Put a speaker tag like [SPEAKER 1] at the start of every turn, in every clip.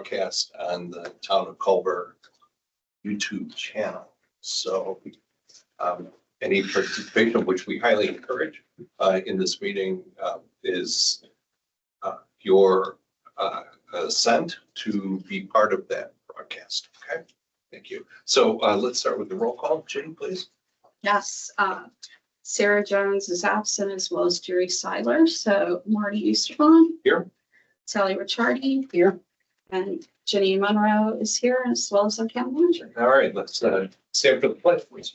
[SPEAKER 1] broadcast on the Town of Culver YouTube channel. So any participation, which we highly encourage in this meeting, is your assent to be part of that broadcast. Okay, thank you. So let's start with the roll call. Ginny, please.
[SPEAKER 2] Yes, Sarah Jones is absent as well as Jerry Seiler. So Marty Oosterbaan.
[SPEAKER 1] Here.
[SPEAKER 2] Sally Ricciardi. Here. And Ginny Munroe is here as well as our town manager.
[SPEAKER 1] All right, let's stand for the pledge, please.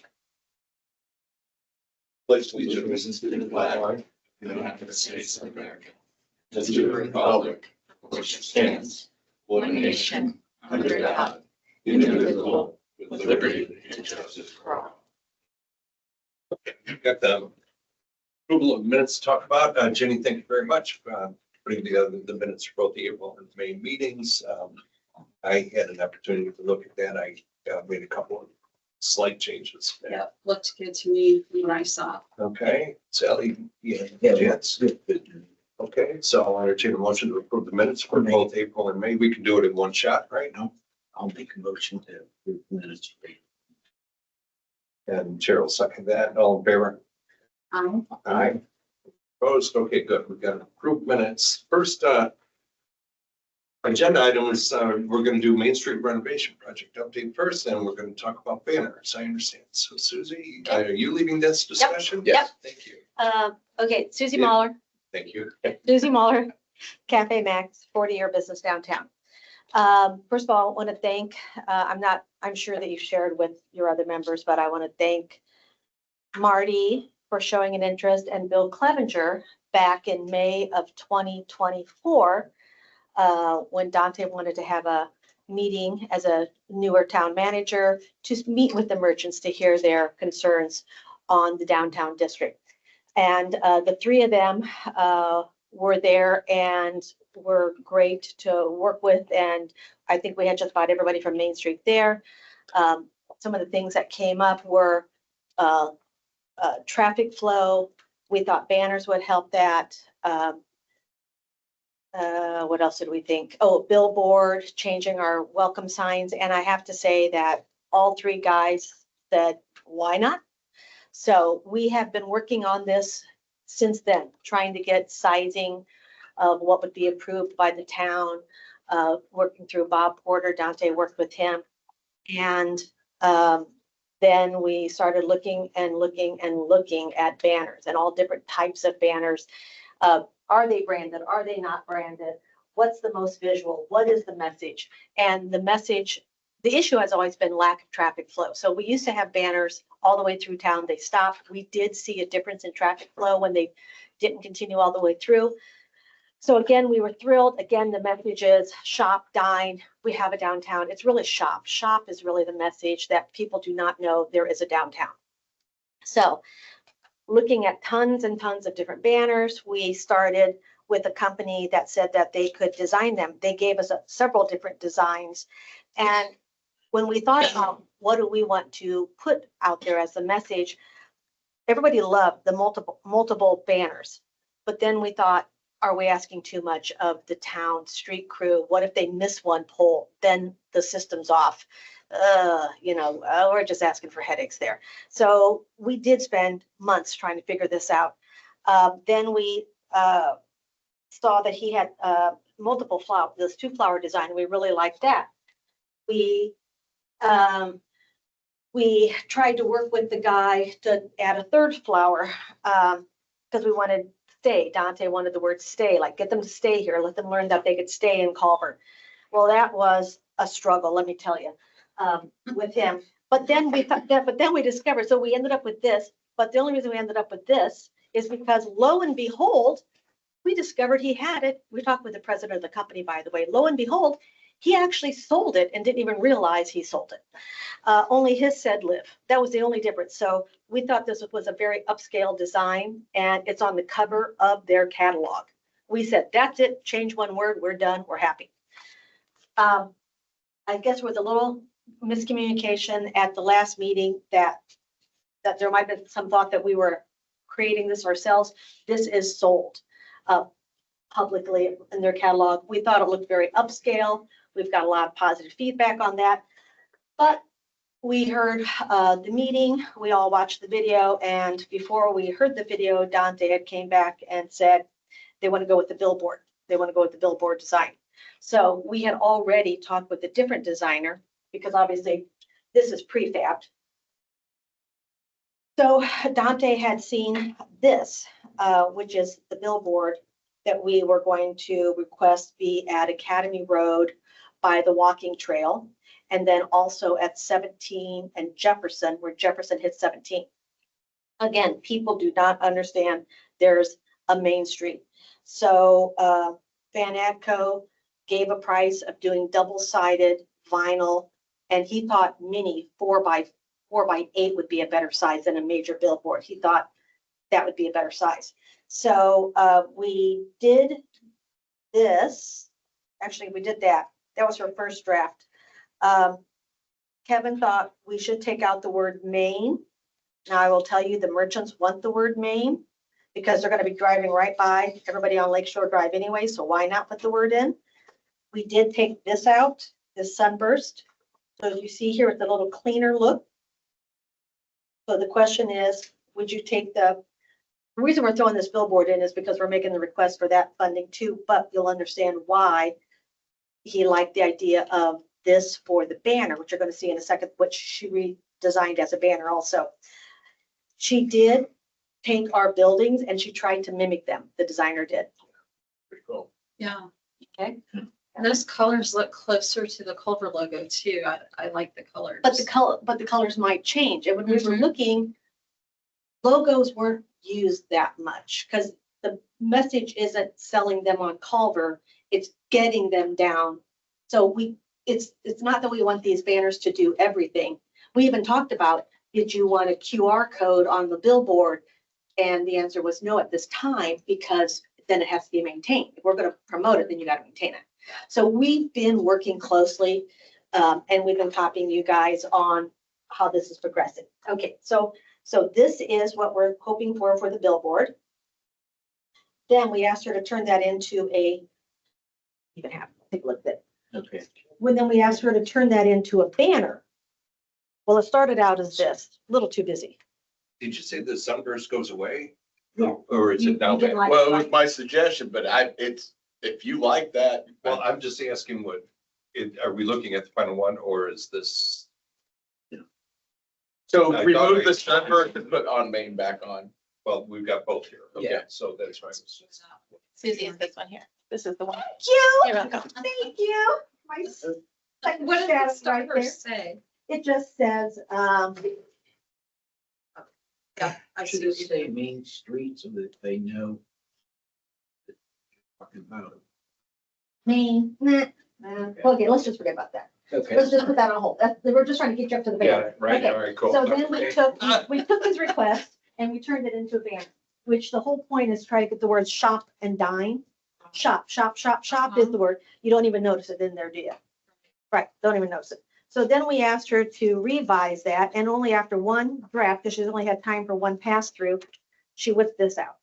[SPEAKER 1] Pledge allegiance to the flag of the United States of America, and to the republic which stands, one nation, under God, indivisible, with liberty and justice for all. Okay, we've got the approval of minutes to talk about. Jenny, thank you very much for putting together the minutes for both the April and May meetings. I had an opportunity to look at that. I made a couple of slight changes.
[SPEAKER 2] Yeah, looked good to me from what I saw.
[SPEAKER 1] Okay, Sally, Jets. Okay, so I'll entertain a motion to approve the minutes for both April and May. We can do it in one shot, right? No,
[SPEAKER 3] I'll make a motion to approve minutes.
[SPEAKER 1] and Cheryl second that. All in favor? Aye. Opposed? Okay, good. We've got approved minutes. First agenda item is we're going to do Main Street renovation project update first, and we're going to talk about banners. I understand. So Susie, are you leading this discussion?
[SPEAKER 4] Yep.
[SPEAKER 1] Thank you.
[SPEAKER 4] Okay, Susie
[SPEAKER 1] Yeah.
[SPEAKER 4] Mahler,
[SPEAKER 1] Thank you.
[SPEAKER 4] Susie Mahler, Cafe Max, 40-year business downtown. First of all, I want to thank, I'm sure that you've shared with your other members, but I want to thank Marty for showing an interest and Bill Clevenger back in May of 2024, when Dante wanted to have a meeting as a newer town manager to meet with the merchants to hear their concerns on the downtown district. And the three of them were there and were great to work with. And I think we had just about everybody from Main Street there. Some of the things that came up were traffic flow. We thought banners would help that. What else did we think? Oh, billboard, changing our welcome signs. And I have to say that all three guys said, why not? So we have been working on this since then, trying to get sizing of what would be approved by the town, working through Bob Porter. Dante worked with him. And then we started looking at banners and all different types of banners. Are they branded? Are they not branded? What's the most visual? What is the message? And the message, the issue has always been lack of traffic flow. So we used to have banners all the way through town. They stopped. We did see a difference in traffic flow when they didn't continue all the way through. So again, we were thrilled. Again, the message is shop, dine. We have a downtown. It's really shop. Shop is really the message that people do not know there is a downtown. So looking at tons and tons of different banners, we started with a company that said that they could design them. They gave us several different designs. And when we thought about what do we want to put out there as the message, everybody loved the multiple banners. But then we thought, are we asking too much of the town street crew? What if they miss one pole? Then the system's off. We're just asking for headaches there. So we did spend months trying to figure this out. Then we saw that he had multiple flower, this 2-flower design. We really liked that. We tried to work with the guy to add a 3rd flower because we wanted stay. Dante wanted the word stay, like get them to stay here, let them learn that they could stay in Culver. Well, that was a struggle, let me tell you, with him. But then we thought that, but then we discovered, so we ended up with this. But the only reason we ended up with this is because lo and behold, we discovered he had it. We talked with the president of the company, by the way. Lo and behold, he actually sold it and didn't even realize he sold it. Only his said live. That was the only difference. So we thought this was a very upscale design, and it's on the cover of their catalog. We said, that's it. Change one word. We're done. We're happy. I guess there was a little miscommunication at the last meeting that there might have been some thought that we were creating this ourselves. This is sold publicly in their catalog. We thought it looked very upscale. We've got a lot of positive feedback on that. But we heard the meeting, we all watched the video, and before we heard the video, Dante had came back and said they want to go with the billboard. They want to go with the billboard design. So we had already talked with a different designer because obviously this is prefabbed. So Dante had seen this, which is the billboard that we were going to request be at Academy Road by the walking trail. And then also at 17 and Jefferson, where Jefferson hits 17. Again, people do not understand there's a main street. So Van Adco gave a price of doing double-sided vinyl, and he thought mini 4x8 would be a better size than a major billboard. He thought that would be a better size. So we did this. Actually, we did that. That was her first draft. Kevin thought we should take out the word main. Now I will tell you the merchants want the word main because they're going to be driving right by everybody on Lakeshore Drive anyway, so why not put the word in? We did take this out, this sunburst. So as you see here, it's a little cleaner look. So the question is, would you take the reason we're throwing this billboard in is because we're making the request for that funding too, but you'll understand why he liked the idea of this for the banner, which you're going to see in a second, which she redesigned as a banner also. She did take our buildings and she tried to mimic them. The designer did.
[SPEAKER 1] Pretty cool.
[SPEAKER 2] Yeah.
[SPEAKER 4] Okay.
[SPEAKER 2] And those colors look closer to the Culver logo too. I like the colors.
[SPEAKER 4] But the colors might change. And when we were
[SPEAKER 2] Mhm.
[SPEAKER 4] looking, logos weren't used that much because the message isn't selling them on Culver, it's getting them down. So it's not that we want these banners to do everything. We even talked about, did you want a QR code on the billboard? And the answer was no at this time, because then it has to be maintained. If we're going to promote it, then you got to maintain it. So we've been working closely and we've been copying you guys on how this is progressing. Okay, so this is what we're hoping for the billboard. Then we asked her to turn that into a, you can have, take a look at it.
[SPEAKER 3] Okay.
[SPEAKER 4] Then we asked her to turn that into a banner. Well, it started out as this, a little too busy.
[SPEAKER 5] Did you say the sunburst goes away?
[SPEAKER 4] Yeah.
[SPEAKER 5] Or is
[SPEAKER 4] You-
[SPEAKER 5] it now
[SPEAKER 4] you didn't
[SPEAKER 5] back?
[SPEAKER 4] like-
[SPEAKER 1] Well, it was my suggestion, but if you like that.
[SPEAKER 5] Well, I'm just asking are we looking at the final one or is this?
[SPEAKER 1] So
[SPEAKER 5] I
[SPEAKER 1] remove
[SPEAKER 5] thought
[SPEAKER 1] the
[SPEAKER 5] I-
[SPEAKER 1] sunburst and put on main back on.
[SPEAKER 5] Well, we've got both here. Okay,
[SPEAKER 1] Yeah.
[SPEAKER 5] so that's right.
[SPEAKER 6] Susie is this one here. This is the one.
[SPEAKER 4] Thank you.
[SPEAKER 6] You're welcome.
[SPEAKER 4] Thank you. My second
[SPEAKER 2] What does
[SPEAKER 4] shadow
[SPEAKER 2] the
[SPEAKER 4] right
[SPEAKER 2] starter
[SPEAKER 4] there.
[SPEAKER 2] say?
[SPEAKER 4] It just says,
[SPEAKER 2] Yeah, I see
[SPEAKER 3] Should it
[SPEAKER 2] what you
[SPEAKER 3] say
[SPEAKER 2] do.
[SPEAKER 3] Main Street so that they know? that you're talking about it?
[SPEAKER 4] Main, okay, let's just forget about that.
[SPEAKER 3] Okay.
[SPEAKER 4] Let's just put that on hold. We're just trying to get you up to the
[SPEAKER 5] Yeah,
[SPEAKER 4] banner.
[SPEAKER 5] right,
[SPEAKER 4] Okay.
[SPEAKER 5] all right, cool.
[SPEAKER 4] So then we took his request and we turned it into a banner, which the whole point is try to get the words shop and dine. Shop is the word. You don't even notice it in there, do you? Right, don't even notice it. So then we asked her to revise that, and only after one draft, because she's only had time for one pass through, she whipped this out.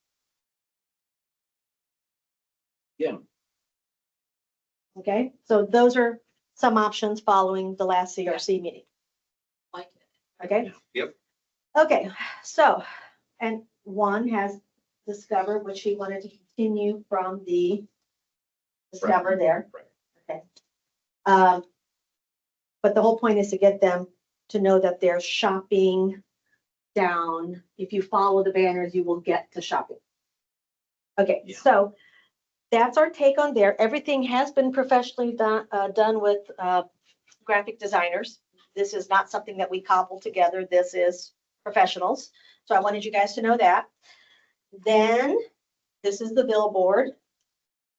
[SPEAKER 3] Yeah.
[SPEAKER 4] Okay, so those are some options following the last CRC meeting.
[SPEAKER 2] Like it.
[SPEAKER 4] Okay?
[SPEAKER 5] Yep.
[SPEAKER 4] Okay, so, and one has discovered, which he wanted to continue from the discover there.
[SPEAKER 5] Right.
[SPEAKER 4] Okay. But the whole point is to get them to know that they're shopping down. If you follow the banners, you will get to shopping. Okay,
[SPEAKER 3] Yeah.
[SPEAKER 4] so that's our take on there. Everything has been professionally done with graphic designers. This is not something that we cobbled together. This is professionals. So I wanted you guys to know that. Then this is the billboard,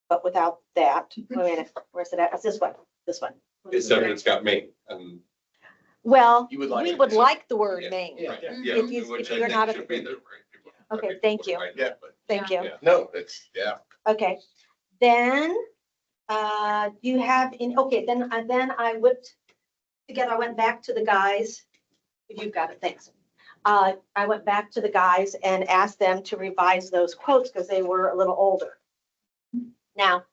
[SPEAKER 4] but without that. Wait a minute, where's it at? It's this one, this one.
[SPEAKER 5] Except it's got me.
[SPEAKER 4] Well,
[SPEAKER 1] You would like
[SPEAKER 4] we
[SPEAKER 1] it.
[SPEAKER 4] would like the word
[SPEAKER 5] Yeah.
[SPEAKER 4] main.
[SPEAKER 3] Yeah.
[SPEAKER 5] Yeah,
[SPEAKER 4] If you-
[SPEAKER 5] which
[SPEAKER 4] if
[SPEAKER 5] I
[SPEAKER 4] you're
[SPEAKER 5] think
[SPEAKER 4] not a-
[SPEAKER 5] should be there, right?
[SPEAKER 4] Okay, thank you.
[SPEAKER 1] Yeah, but
[SPEAKER 4] Thank you.
[SPEAKER 5] Yeah.
[SPEAKER 1] no, it's, yeah.
[SPEAKER 4] Okay, then, you have okay, then I whipped together, I went back to the guys. You've got it, thanks. I went back to the guys and asked them to revise those quotes because they were a little older. Now,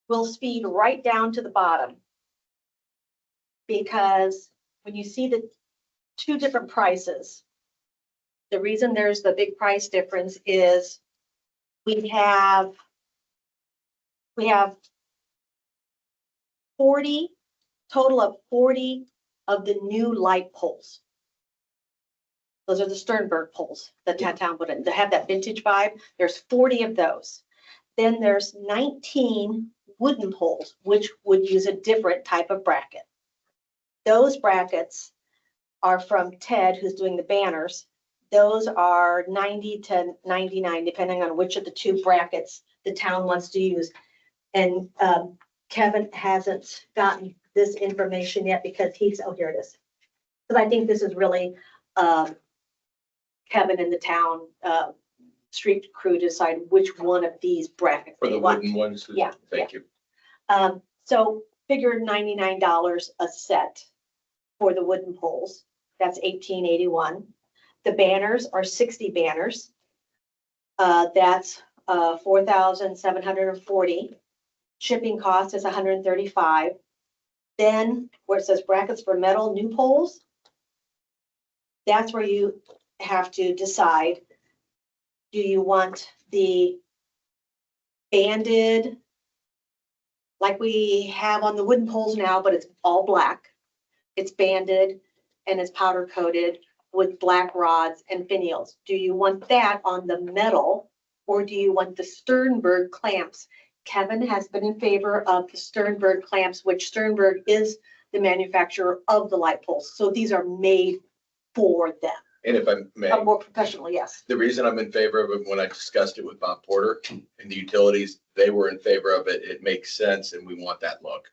[SPEAKER 4] we'll speed right down to the bottom. Because when you see the two different prices, the reason there's the big price difference is we have 40, total of 40 of the new light poles. Those are the Sternberg poles that town put in. They have that vintage vibe. There's 40 of those. Then there's 19 wooden poles, which would use a different type of bracket. Those brackets are from Ted, who's doing the banners. Those are 90 to 99, depending on which of the two brackets the town wants to use. And Kevin hasn't gotten this information yet because oh, here it is. Because I think this is really Kevin and the town street crew decide which one of these brackets
[SPEAKER 5] For
[SPEAKER 4] they
[SPEAKER 5] the
[SPEAKER 4] want.
[SPEAKER 5] wooden ones?
[SPEAKER 4] Yeah,
[SPEAKER 5] Thank you.
[SPEAKER 4] So figure $99 a set for the wooden poles. That's $18.81. The banners are 60 banners. That's $4,740. Shipping cost is $135. Then where it says brackets for metal new poles, that's where you have to decide, do you want the banded like we have on the wooden poles now, but it's all black. It's banded and it's powder coated with black rods and finials. Do you want that on the metal or do you want the Sternberg clamps? Kevin has been in favor of the Sternberg clamps, which Sternberg is the manufacturer of the light poles. So these are made for them.
[SPEAKER 5] And if I may,
[SPEAKER 4] More professional, yes.
[SPEAKER 5] the reason I'm in favor of it, when I discussed it with Bob Porter and the utilities, they were in favor of it. It makes sense and we want that look.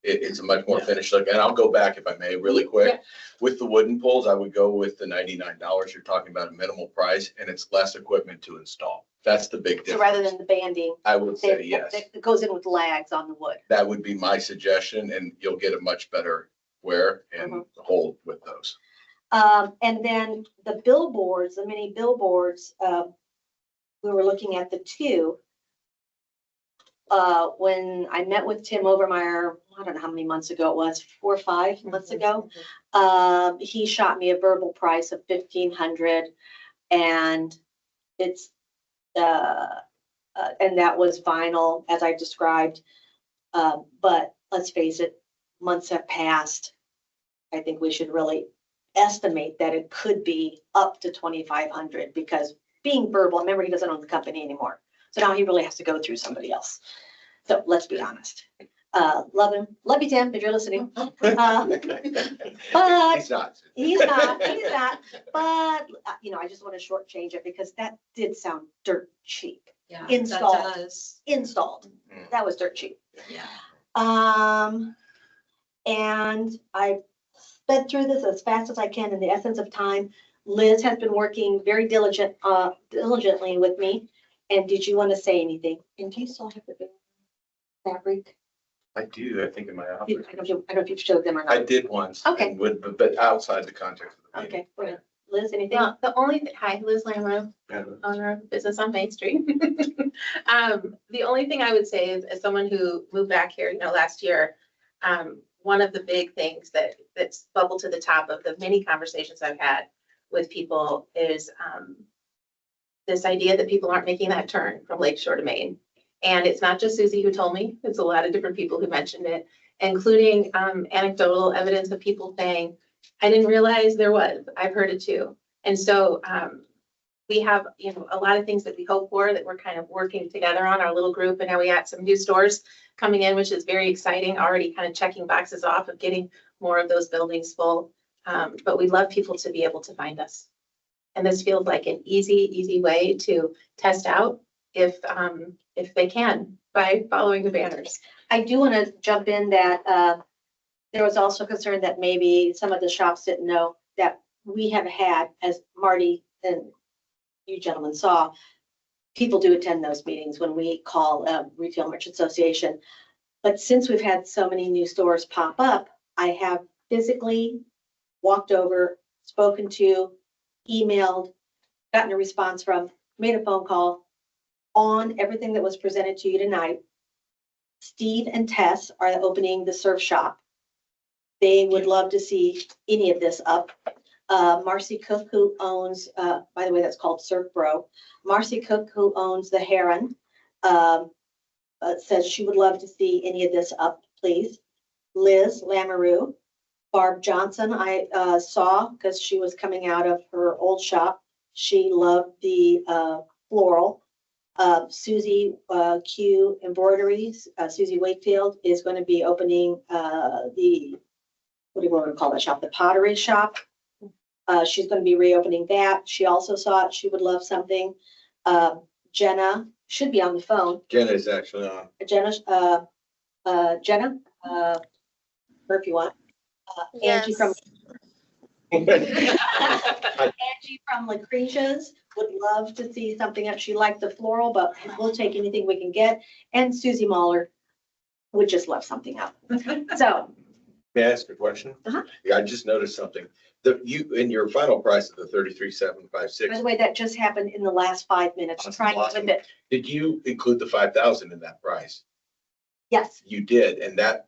[SPEAKER 5] It's a much more finished look. And I'll go back if I may really quick.
[SPEAKER 4] Yeah.
[SPEAKER 5] With the wooden poles, I would go with the $99. You're talking about a minimal price and it's less equipment to install. That's the big difference.
[SPEAKER 4] So rather than the banding,
[SPEAKER 5] I would say yes.
[SPEAKER 4] it goes in with lags on the wood.
[SPEAKER 5] That would be my suggestion and you'll get a much better wear and hold with those.
[SPEAKER 4] And then the billboards, the mini billboards, we were looking at the two. When I met with Tim Overmeyer, I don't know how many months ago it was, 4 or 5 months ago. He shot me a verbal price of $1,500 and it's, and that was vinyl as I described. But let's face it, months have passed. I think we should really estimate that it could be up to $2,500 because being verbal, remember he doesn't own the company anymore. So now he really has to go through somebody else. So let's be honest. Love him. Love you, Tim, if you're listening. But
[SPEAKER 5] He's not.
[SPEAKER 4] he's not. But, I just want to shortchange it because that did sound dirt cheap.
[SPEAKER 2] Yeah.
[SPEAKER 4] Installed.
[SPEAKER 2] That does.
[SPEAKER 4] Installed. That was dirt cheap.
[SPEAKER 2] Yeah.
[SPEAKER 4] And I sped through this as fast as I can in the essence of time. Liz has been working very diligently with me. And did you want to say anything? And do you still have the big fabric?
[SPEAKER 5] I do, I think in my
[SPEAKER 4] I
[SPEAKER 5] office.
[SPEAKER 4] don't know if you've showed them or
[SPEAKER 5] I
[SPEAKER 4] not.
[SPEAKER 5] did once.
[SPEAKER 4] Okay.
[SPEAKER 5] and but outside the context of the meeting.
[SPEAKER 4] Okay, go ahead. Liz, anything?
[SPEAKER 6] Well, the only thing, hi, Liz Lamro,
[SPEAKER 5] Yeah.
[SPEAKER 6] owner of business on Main Street. The only thing I would say is, as someone who moved back here, last year, one of the big things that's bubbled to the top of the many conversations I've had with people is this idea that people aren't making that turn from Lakeshore to Maine. And it's not just Susie who told me, it's a lot of different people who mentioned it, including anecdotal evidence of people saying, I didn't realize there was, I've heard it too. And so we have, a lot of things that we hope for that we're kind of working together on our little group. And now we got some new stores coming in, which is very exciting, already kind of checking boxes off of getting more of those buildings full. But we'd love people to be able to find us. And this feels like an easy way to test out if they can by following the banners.
[SPEAKER 4] I do want to jump in that there was also concern that maybe some of the shops didn't know that we have had, as Marty and you gentlemen saw, people do attend those meetings when we call Retail Merchant Association. But since we've had so many new stores pop up, I have physically walked over, spoken to, emailed, gotten a response from, made a phone call on everything that was presented to you tonight. Steve and Tess are opening the surf shop. They would love to see any of this up. Marcy Cook, who owns, by the way, that's called Surf Bro. Marcy Cook, who owns the Heron, says she would love to see any of this up, please. Liz Lamoureux, Barb Johnson, I saw because she was coming out of her old shop. She loved the floral. Susie Q Embroideries, Susie Wakefield is going to be opening the, what do you want to call that shop? The pottery shop. She's going to be reopening that. She also saw it. She would love something. Jenna should be on the phone.
[SPEAKER 5] Jenna is actually on.
[SPEAKER 4] Jenna, her if you want. Angie from Angie from Lucretia's would love to see something that she liked the floral, but we'll take anything we can get. And Susie Mahler would just love something up. So.
[SPEAKER 5] May I ask a question?
[SPEAKER 4] Uh-huh.
[SPEAKER 5] Yeah, I just noticed something. You, in your final price of the 33,756,
[SPEAKER 4] By the way, that just happened in the last 5 minutes.
[SPEAKER 5] Awesome,
[SPEAKER 4] Trying to
[SPEAKER 5] awesome.
[SPEAKER 4] whip it.
[SPEAKER 5] did you include the 5,000 in that price?
[SPEAKER 4] Yes,
[SPEAKER 5] You did, and that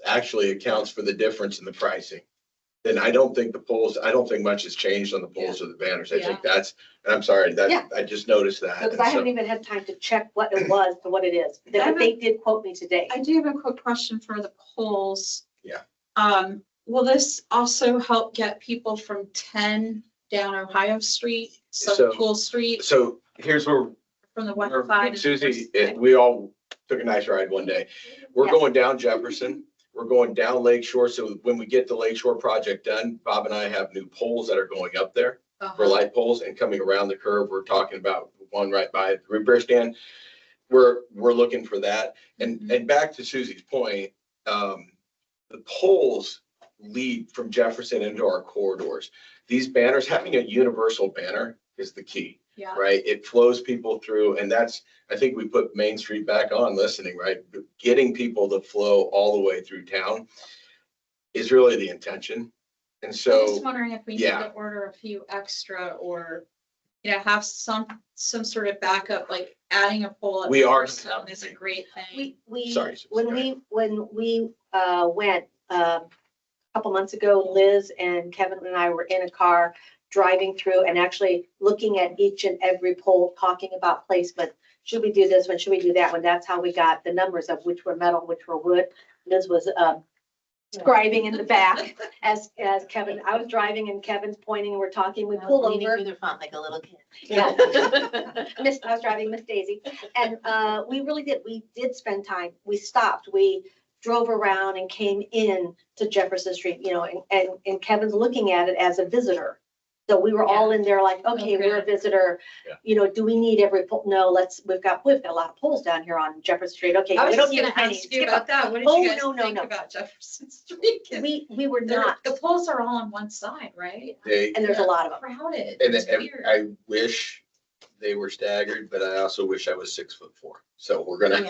[SPEAKER 5] actually accounts for the difference in the pricing. Then I don't think much has changed on the poles or the banners. I think that's, and I'm sorry,
[SPEAKER 4] Yeah.
[SPEAKER 5] I just noticed that.
[SPEAKER 4] because
[SPEAKER 5] and
[SPEAKER 4] I
[SPEAKER 5] so-
[SPEAKER 4] haven't even had time to check what it was to what it is. But they did quote me today.
[SPEAKER 2] I do have a quick question for the polls.
[SPEAKER 5] Yeah.
[SPEAKER 2] Will this also help get people from 10 down Ohio Street,
[SPEAKER 5] So-
[SPEAKER 2] Pool Street,
[SPEAKER 5] So here's where
[SPEAKER 2] from the west side? and the
[SPEAKER 5] Susie,
[SPEAKER 2] north side?
[SPEAKER 5] we all took a nice ride one day. We're
[SPEAKER 4] Yeah.
[SPEAKER 5] going down Jefferson, we're going down Lake Shore. So when we get the Lake Shore project done, Bob and I have new poles that are going up there for
[SPEAKER 2] Uh-huh.
[SPEAKER 5] light poles, and coming around the curve, we're talking about one right by the repair stand. We're looking for that. And back to Susie's point, the poles lead from Jefferson into our corridors. These banners, having a universal banner is the key.
[SPEAKER 2] Yeah.
[SPEAKER 5] Right? It flows people through, and I think we put Main Street back on listening, right? Getting people to flow all the way through town is really the intention. And
[SPEAKER 2] I'm
[SPEAKER 5] so,
[SPEAKER 2] just wondering if we need
[SPEAKER 5] yeah.
[SPEAKER 2] to order a few extra or, have some sort of backup, like adding a pole at
[SPEAKER 5] We are
[SPEAKER 2] First
[SPEAKER 5] gonna have
[SPEAKER 2] is a great thing.
[SPEAKER 4] We,
[SPEAKER 5] Sorry, Susie,
[SPEAKER 4] when
[SPEAKER 5] go ahead.
[SPEAKER 4] we went, a couple months ago, Liz and Kevin and I were in a car driving through and actually looking at each and every pole, talking about placement. Should we do this one? Should we do that one? That's how we got the numbers of which were metal, which were wood. Liz was, scribing in the back as Kevin, I was driving and Kevin's pointing and we're talking, we pull
[SPEAKER 6] Leaning
[SPEAKER 4] over.
[SPEAKER 6] through their font like a little kid.
[SPEAKER 4] Yeah. I was driving Miss Daisy, and we really did. We did spend time. We stopped. We drove around and came in to Jefferson Street, and Kevin's looking at it as a visitor. So we were all in there like, okay, we're a visitor.
[SPEAKER 5] Yeah.
[SPEAKER 4] Do we need every pole? No, we've got a lot of poles down here on Jefferson Street. Okay,
[SPEAKER 2] I
[SPEAKER 4] we
[SPEAKER 2] was
[SPEAKER 4] don't
[SPEAKER 2] just
[SPEAKER 4] need
[SPEAKER 2] gonna
[SPEAKER 4] any.
[SPEAKER 2] ask you about that. What did
[SPEAKER 4] Oh,
[SPEAKER 2] you guys
[SPEAKER 4] no, no,
[SPEAKER 2] think
[SPEAKER 4] no.
[SPEAKER 2] about Jefferson Street? 'Cause
[SPEAKER 4] We were
[SPEAKER 2] they're-
[SPEAKER 4] not,
[SPEAKER 2] The poles are all on one side, right?
[SPEAKER 4] and there's a lot of them.
[SPEAKER 2] Crowded.
[SPEAKER 5] And
[SPEAKER 2] It's weird.
[SPEAKER 5] I wish they were staggered, but I also wish I was 6'4". So we're gonna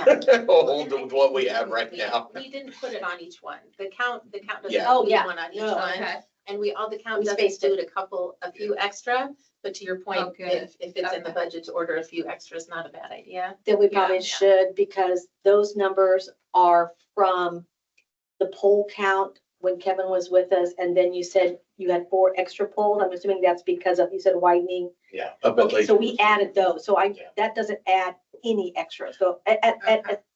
[SPEAKER 5] hold with what we have right now.
[SPEAKER 6] We didn't put it on each one. The count doesn't
[SPEAKER 5] Yeah.
[SPEAKER 4] Oh,
[SPEAKER 6] include
[SPEAKER 4] yeah.
[SPEAKER 6] one on each
[SPEAKER 4] No,
[SPEAKER 6] one.
[SPEAKER 2] Okay.
[SPEAKER 6] And all the count
[SPEAKER 4] We
[SPEAKER 6] does
[SPEAKER 4] spaced it.
[SPEAKER 6] include a few extra, but to your
[SPEAKER 2] Oh,
[SPEAKER 6] point,
[SPEAKER 2] good.
[SPEAKER 6] if it's in the
[SPEAKER 2] Okay.
[SPEAKER 6] budget to order a few extras, not a bad idea.
[SPEAKER 4] Then we probably
[SPEAKER 2] Yeah.
[SPEAKER 4] should, because those numbers are from the poll count when Kevin was with us, and then you said you had 4 extra polls. I'm assuming that's because of, you said widening.
[SPEAKER 5] Yeah. Up at
[SPEAKER 4] Okay,
[SPEAKER 5] Lake-
[SPEAKER 4] so we added those, so
[SPEAKER 5] Yeah.
[SPEAKER 4] that doesn't add any extra. So at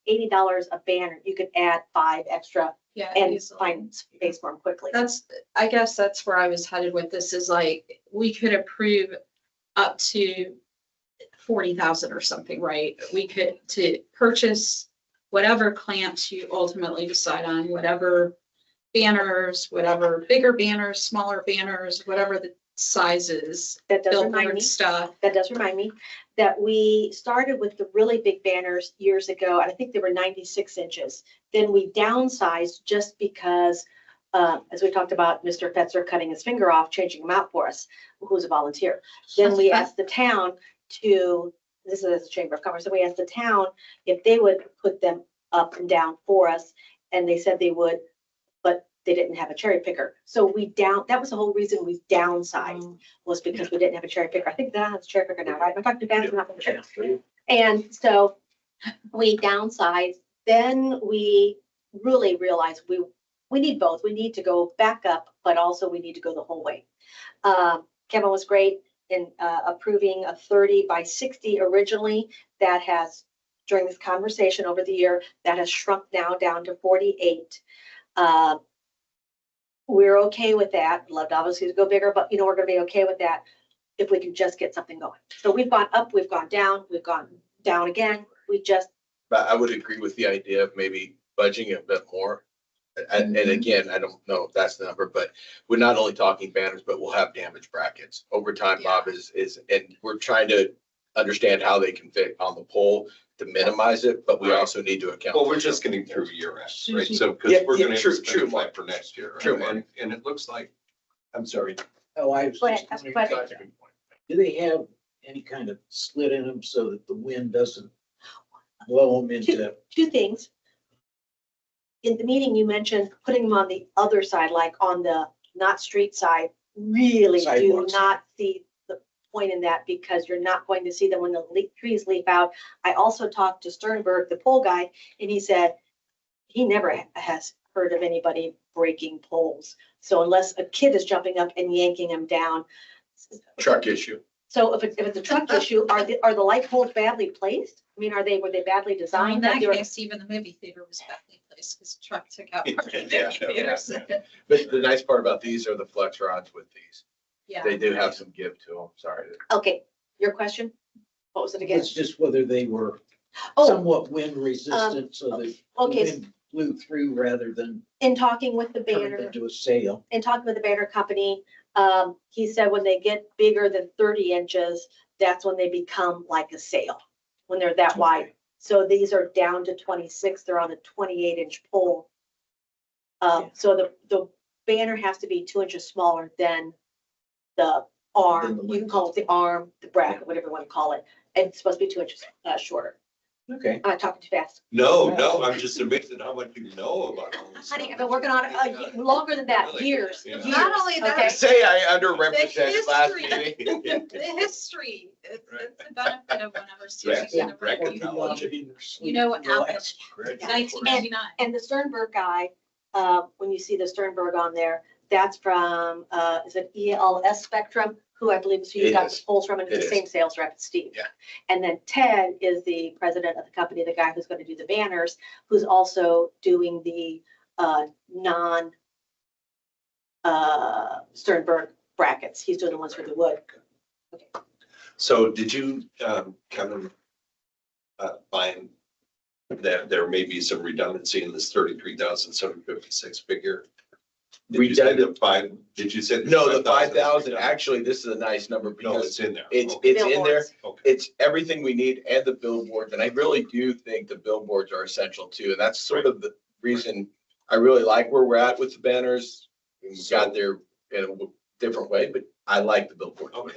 [SPEAKER 4] $80 a banner, you could add 5 extra
[SPEAKER 2] Yeah.
[SPEAKER 4] and
[SPEAKER 2] easily.
[SPEAKER 4] find space for them quickly.
[SPEAKER 2] I guess that's where I was headed with this, is like, we could approve up to 40,000 or something, right? We could to purchase whatever clamps you ultimately decide on, whatever banners, whatever bigger banners, smaller banners, whatever the sizes,
[SPEAKER 4] That does remind me.
[SPEAKER 2] billboard stuff.
[SPEAKER 4] That does remind me that we started with the really big banners years ago, and I think they were 96 inches. Then we downsized just because, as we talked about, Mr. Fetzer cutting his finger off, changing them out for us, who was a volunteer. Then we asked the town this is the Chamber of Commerce, so we asked the town if they would put them up and down for us, and they said they would, but they didn't have a cherry picker. So that was the whole reason we downsized, was because we didn't have a cherry picker. I think that has a cherry picker now, right? I'm talking to Ben, I'm not sure. And so we downsized. then we really realized we need both. We need to go back up, but also we need to go the whole way. Kevin was great in approving a 30 by 60 originally. That has, during this conversation over the year, that has shrunk now down to 48. We're okay with that. Loved obviously to go bigger, but we're gonna be okay with that if we can just get something going. So we've gone up, we've gone down again. We just,
[SPEAKER 5] But I would agree with the idea of maybe budging a bit more. And again, I don't know if that's the number, but we're not only talking banners, but we'll have damaged brackets. Over time, Bob is, and we're trying to understand how they can fit on the pole to minimize it, but we also need to account.
[SPEAKER 1] Well, we're
[SPEAKER 5] for
[SPEAKER 1] just getting through year end, right? So,
[SPEAKER 5] Yeah,
[SPEAKER 1] because we're
[SPEAKER 5] yeah,
[SPEAKER 1] gonna have
[SPEAKER 5] true,
[SPEAKER 1] to
[SPEAKER 5] true,
[SPEAKER 1] spend
[SPEAKER 5] Mark.
[SPEAKER 1] for next year. right?
[SPEAKER 5] True, Mark.
[SPEAKER 1] And it looks like, I'm sorry.
[SPEAKER 3] Oh, I was
[SPEAKER 4] Go ahead,
[SPEAKER 3] just
[SPEAKER 4] ask a
[SPEAKER 3] wondering,
[SPEAKER 4] question.
[SPEAKER 1] That's a good point.
[SPEAKER 3] do they have any kind of slit in them so that the wind doesn't blow them into?
[SPEAKER 4] two things. In the meeting, you mentioned putting them on the other side, like on the not street side. Really do
[SPEAKER 3] Sidewalks.
[SPEAKER 4] not see the point in that because you're not going to see them when the trees leaf out. I also talked to Sternberg, the pole guy, and he said he never has heard of anybody breaking poles. So unless a kid is jumping up and yanking them down.
[SPEAKER 5] Truck issue.
[SPEAKER 4] So if it's a truck issue, are the light poles badly placed? I mean, were they badly
[SPEAKER 2] In
[SPEAKER 4] designed?
[SPEAKER 2] that
[SPEAKER 4] that they were-
[SPEAKER 2] case, even the movie theater was badly placed because the truck took out part of the
[SPEAKER 1] Yeah,
[SPEAKER 2] movie theaters.
[SPEAKER 5] But the nice part about these are the flex rods with these.
[SPEAKER 2] Yeah.
[SPEAKER 5] They do have some give to them. Sorry.
[SPEAKER 4] Okay, your question? What was it again?
[SPEAKER 3] It's just whether they were
[SPEAKER 4] Oh,
[SPEAKER 3] somewhat wind resistant so that the
[SPEAKER 4] okay,
[SPEAKER 3] wind blew through rather than
[SPEAKER 4] in talking with the
[SPEAKER 3] turning
[SPEAKER 4] banner,
[SPEAKER 3] into a sail.
[SPEAKER 4] company, he said when they get bigger than 30 inches, that's when they become like a sail, when they're that wide. So these are down to 26, they're on a 28-inch pole. So the banner has to be 2 inches smaller than the arm,
[SPEAKER 3] Than the
[SPEAKER 4] you can call it the arm, the bracket, whatever you want to call it. And it's supposed to be 2 inches shorter.
[SPEAKER 3] Okay.
[SPEAKER 4] I'm talking too fast.
[SPEAKER 1] No, I'm just amazed at how much you know about all this.
[SPEAKER 4] Honey,
[SPEAKER 1] stuff.
[SPEAKER 4] I've been working on it longer than that,
[SPEAKER 1] Really?
[SPEAKER 4] years.
[SPEAKER 1] Yeah.
[SPEAKER 2] Not only that,
[SPEAKER 4] Okay.
[SPEAKER 5] Say I underrepresented last
[SPEAKER 2] history.
[SPEAKER 5] meeting.
[SPEAKER 2] the history, it's the benefit of whenever series
[SPEAKER 1] Yeah.
[SPEAKER 2] in the record.
[SPEAKER 1] Bracketology.
[SPEAKER 2] You know what happened
[SPEAKER 1] Great.
[SPEAKER 2] in 1999.
[SPEAKER 4] And the Sternberg guy, when you see the Sternberg on there, that's from, is it ELS Spectrum, who I believe is who you
[SPEAKER 5] It
[SPEAKER 4] got
[SPEAKER 5] is.
[SPEAKER 4] the polls from, and it's
[SPEAKER 5] It
[SPEAKER 4] the
[SPEAKER 5] is.
[SPEAKER 4] same sales rep as Steve.
[SPEAKER 5] Yeah.
[SPEAKER 4] And then Ted is the president of the company, the guy who's going to do the banners, who's also doing the non Sternberg brackets. He's doing the ones for the wood.
[SPEAKER 1] So did you, Kevin, find that there may be some redundancy in this 33,756 figure? Did you say the five, did you say?
[SPEAKER 5] No, the 5,000,
[SPEAKER 1] redundant?
[SPEAKER 5] actually, this is a nice number
[SPEAKER 1] No,
[SPEAKER 5] because
[SPEAKER 1] it's in there.
[SPEAKER 5] it's
[SPEAKER 1] Okay.
[SPEAKER 5] in there.
[SPEAKER 4] Billboards.
[SPEAKER 1] Okay.
[SPEAKER 5] It's everything we need and the billboards. And I really do think the billboards are essential too. And that's sort of the reason I really like where we're at with the banners. We got there in a different way, but I like the billboard.
[SPEAKER 1] Okay.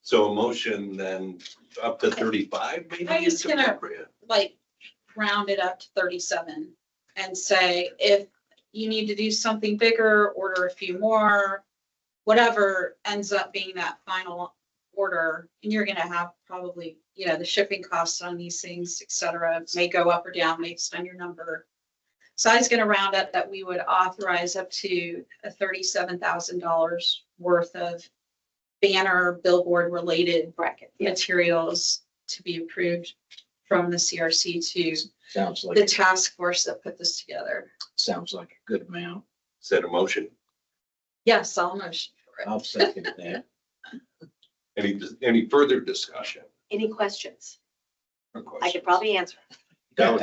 [SPEAKER 1] So a motion then up to 35 maybe?
[SPEAKER 2] I'm just
[SPEAKER 1] is
[SPEAKER 2] gonna-
[SPEAKER 1] appropriate.
[SPEAKER 2] Like round it up to 37 and say, if you need to do something bigger, order a few more, whatever ends up being that final order. And you're gonna have probably, the shipping costs on these things, et cetera, may go up or down based on your number. So I was gonna round up that we would authorize up to a $37,000 worth of banner billboard related
[SPEAKER 4] Bracket, yeah.
[SPEAKER 2] materials to be approved from the CRC to
[SPEAKER 3] Sounds
[SPEAKER 2] the
[SPEAKER 3] like,
[SPEAKER 2] task force that put this together.
[SPEAKER 3] sounds like a good amount.
[SPEAKER 1] Is that a motion?
[SPEAKER 2] Yes, I'll motion for it.
[SPEAKER 3] I'll second that.
[SPEAKER 1] Any further discussion?
[SPEAKER 4] Any questions?
[SPEAKER 1] or
[SPEAKER 4] I could
[SPEAKER 1] questions?
[SPEAKER 4] probably answer.
[SPEAKER 5] No,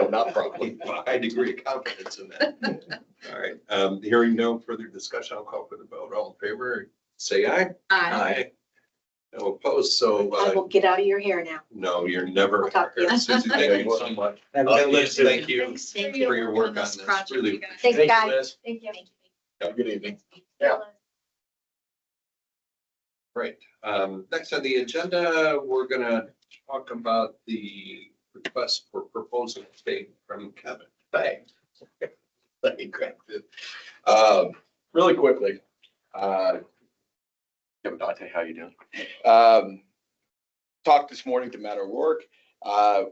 [SPEAKER 5] not probably.
[SPEAKER 1] A high degree of confidence in that. All right, hearing no further discussion, I'll call for the vote. All in favor, say aye.
[SPEAKER 2] Aye.
[SPEAKER 1] No opposed, so,
[SPEAKER 4] I will get out of your hair now.
[SPEAKER 1] no, you're never.
[SPEAKER 4] I'll talk to you.
[SPEAKER 1] Susie, thank you so much.
[SPEAKER 3] Have a
[SPEAKER 1] And
[SPEAKER 3] good
[SPEAKER 1] Liz,
[SPEAKER 3] evening.
[SPEAKER 1] thank you
[SPEAKER 2] Thanks
[SPEAKER 4] Thank
[SPEAKER 1] for your work
[SPEAKER 2] doing
[SPEAKER 1] on
[SPEAKER 2] this
[SPEAKER 1] this.
[SPEAKER 2] project,
[SPEAKER 1] Really
[SPEAKER 2] you guys.
[SPEAKER 4] Thanks,
[SPEAKER 5] Thank you,
[SPEAKER 4] guys.
[SPEAKER 5] Liz.
[SPEAKER 4] Thank you.
[SPEAKER 5] Have a good evening. Yeah.
[SPEAKER 1] great. Next on the agenda, we're gonna talk about the request for proposal statement from Kevin.
[SPEAKER 5] Thanks. Let me grab it. Really quickly, Dante, how you doing? Talked this morning to Matter of Work,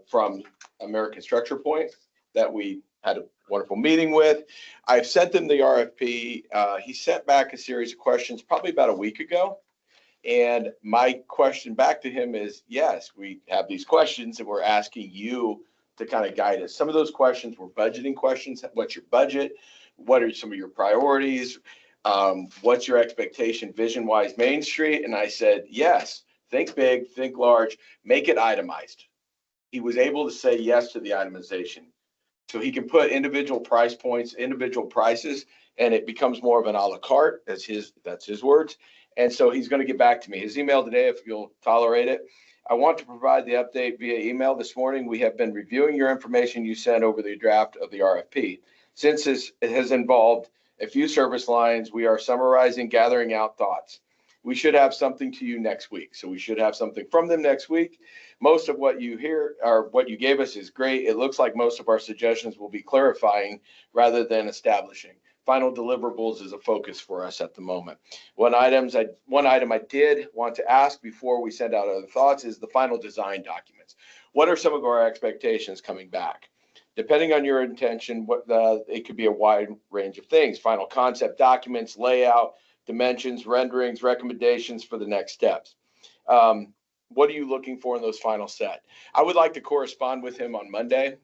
[SPEAKER 5] from American Structure Point. that we had a wonderful meeting with. I've sent them the RFP. He sent back a series of questions probably about a week ago. And my question back to him is, yes, we have these questions and we're asking you to kind of guide us. Some of those questions were budgeting questions. What's your budget? What are some of your priorities? What's your expectation vision-wise Main Street? And I said, yes, think big, think large, make it itemized. He was able to say yes to the itemization. So he can put individual price points, individual prices, and it becomes more of an a la carte. That's his words. And so he's going to get back to me. His email today, if you'll tolerate it. I want to provide the update via email this morning. We have been reviewing your information you sent over the draft of the RFP. Since it has involved a few service lines, we are summarizing, gathering out thoughts. We should have something to you next week. So we should have something from them next week. Most of what you hear or what you gave us is great. It looks like most of our suggestions will be clarifying rather than establishing. Final deliverables is a focus for us at the moment. One item I did want to ask before we send out other thoughts is the final design documents. What are some of our expectations coming back? Depending on your intention, it could be a wide range of things. Final concept documents, layout, dimensions, renderings, recommendations for the next steps. What are you looking for in those final set? I would like to correspond with him on Monday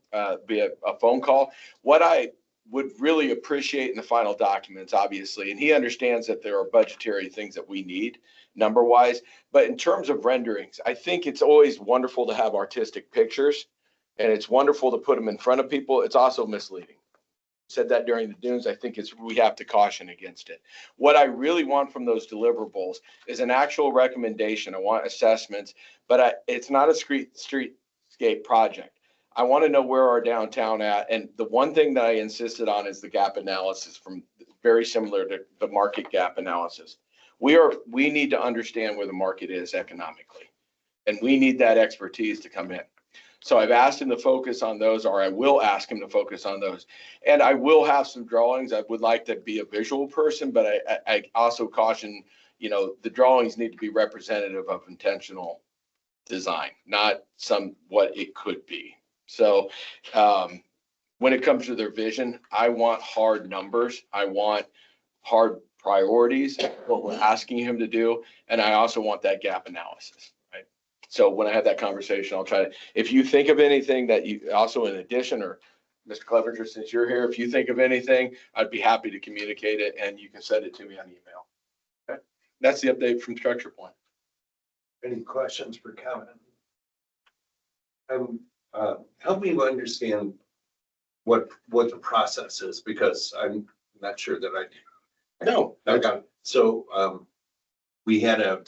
[SPEAKER 5] via a phone call. What I would really appreciate in the final documents, obviously, and he understands that there are budgetary things that we need number wise, but in terms of renderings, I think it's always wonderful to have artistic pictures and it's wonderful to put them in front of people. It's also misleading. Said that during the dunes. I think we have to caution against it. What I really want from those deliverables is an actual recommendation. I want assessments, but it's not a streetscape project. I want to know where our downtown at. And the one thing that I insisted on is the gap analysis, from very similar to the market gap analysis. We need to understand where the market is economically, and we need that expertise to come in. So I've asked him to focus on those, or I will ask him to focus on those. And I will have some drawings. I would like to be a visual person, but I also caution, the drawings need to be representative of intentional design, not what it could be. So when it comes to their vision, I want hard numbers. I want hard priorities, what we're asking him to do. And I also want that gap analysis, right? So when I have that conversation, I'll try to, if you think of anything that you also in addition, or Mr. Clevenger, since you're here, if you think of anything, I'd be happy to communicate it and you can send it to me on email. Okay? That's the update from Structure Point.
[SPEAKER 7] Any questions for Kevin? Help me understand what the process is, because I'm not sure that I do.
[SPEAKER 5] No.
[SPEAKER 7] Okay. So we had a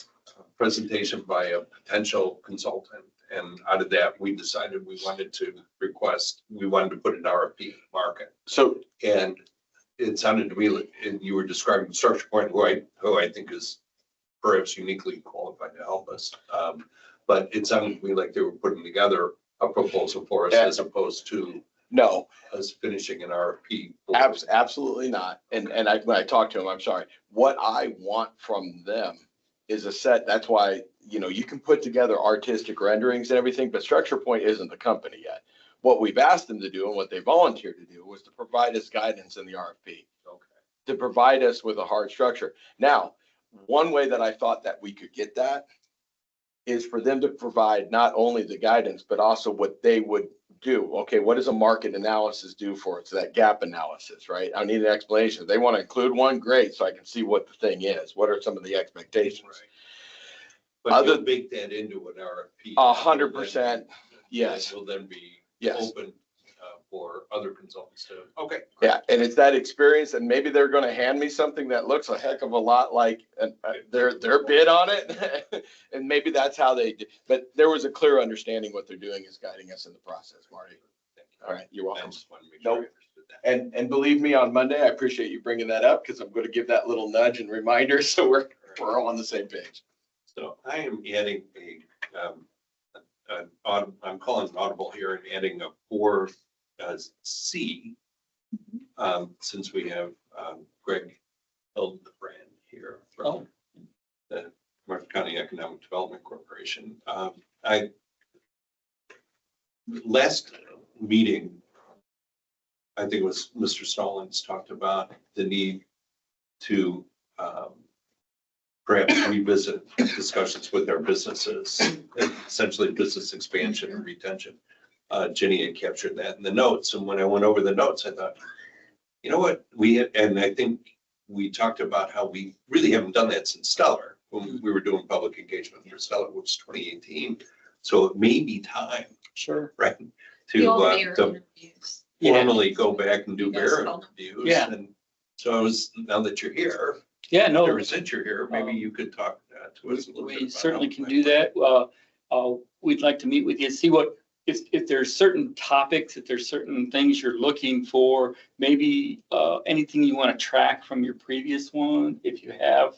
[SPEAKER 7] presentation by a potential consultant, and out of that, we decided we wanted to put an RFP market.
[SPEAKER 5] So,
[SPEAKER 7] and it sounded to me like, and you were describing Structure Point, who I think is perhaps uniquely qualified to help us. But it sounded to me like they were putting together a proposal for us, as opposed to
[SPEAKER 5] no,
[SPEAKER 7] us finishing an RFP.
[SPEAKER 5] absolutely not. And when I talked to him, I'm sorry, what I want from them is a set. That's why, you can put together artistic renderings and everything, but Structure Point isn't the company yet. What we've asked them to do and what they volunteered to do was to provide us guidance in the RFP.
[SPEAKER 7] Okay.
[SPEAKER 5] To provide us with a hard structure. Now, one way that I thought that we could get that is for them to provide not only the guidance, but also what they would do. Okay, what does a market analysis do for us? That gap analysis, right? I need an explanation. If they want to include one, great, so I can see what the thing is. What are some of the expectations?
[SPEAKER 7] Right. But you'll bake that into an RFP.
[SPEAKER 5] 100%. Yes.
[SPEAKER 7] Will then be
[SPEAKER 5] Yes.
[SPEAKER 7] open for other consultants to. Okay.
[SPEAKER 5] Yeah, and it's that experience, and maybe they're going to hand me something that looks a heck of a lot like their bid on it, and maybe that's how they do. But there was a clear understanding what they're doing is guiding us in the process, Marty. All right, you're welcome.
[SPEAKER 7] I just wanted to make sure I understood that.
[SPEAKER 5] And believe me, on Monday, I appreciate you bringing that up, because I'm going to give that little nudge and reminder so we're all on the same page.
[SPEAKER 7] So I am adding I'm calling an audible here and adding a 4C, since we have Greg Hildebrand here from the Martin County Economic Development Corporation. Last meeting, I think it was Mr. Stallings talked about the need to perhaps revisit discussions with our businesses, essentially business expansion and retention. Ginny had captured that in the notes. And when I went over the notes, I thought, you know what, and I think we talked about how we really haven't done that since Stellar, when we were doing public engagement for Stellar, which was 2018. So it may be time,
[SPEAKER 8] Sure.
[SPEAKER 7] right,
[SPEAKER 2] The old
[SPEAKER 7] to
[SPEAKER 2] mayor interviews.
[SPEAKER 7] formally go back and do
[SPEAKER 2] You guys
[SPEAKER 7] bear
[SPEAKER 2] call them.
[SPEAKER 7] interviews.
[SPEAKER 8] Yeah.
[SPEAKER 7] And so I was, now that you're here,
[SPEAKER 8] Yeah, no,
[SPEAKER 7] ever since you're here, maybe you could talk to us a little bit.
[SPEAKER 8] we
[SPEAKER 7] about
[SPEAKER 8] certainly
[SPEAKER 7] how
[SPEAKER 8] can
[SPEAKER 7] that
[SPEAKER 8] do that. We'd like to meet with you, see what, if there's certain topics, if there's certain things you're looking for, maybe anything you want to track from your previous one, if you have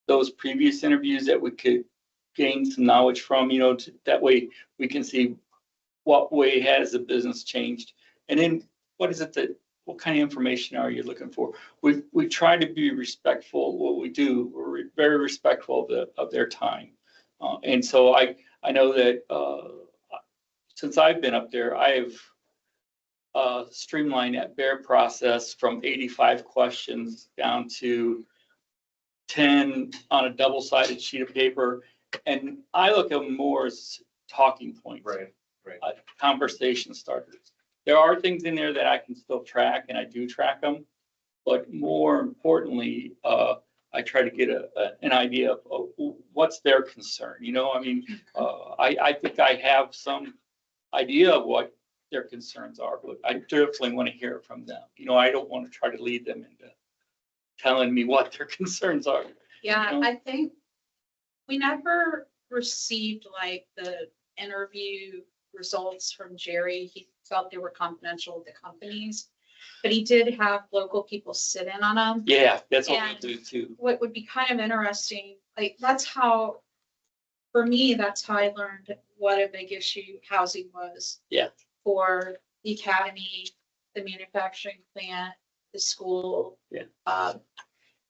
[SPEAKER 8] those previous interviews that we could gain some knowledge from, that way we can see what way has the business changed. And then what kind of information are you looking for? We try to be respectful of what we do. We're very respectful of their time. And so I know that since I've been up there, I've streamlined that bear process from 85 questions down to 10 on a double-sided sheet of paper. And I look at them more as talking points.
[SPEAKER 7] Right.
[SPEAKER 8] Conversation starters. There are things in there that I can still track, and I do track them. But more importantly, I try to get an idea of what's their concern. I think I have some idea of what their concerns are, but I definitely want to hear it from them. I don't want to try to lead them into telling me what their concerns are.
[SPEAKER 2] Yeah, I think we never received like the interview results from Jerry. He felt they were confidential with the companies, but he did have local people sit in on them.
[SPEAKER 8] Yeah, that's what we
[SPEAKER 2] And
[SPEAKER 8] do too.
[SPEAKER 2] What would be kind of interesting, like for me, that's how I learned what a big issue housing was.
[SPEAKER 8] Yeah.
[SPEAKER 2] For the academy, the manufacturing plant, the school.
[SPEAKER 8] Yeah.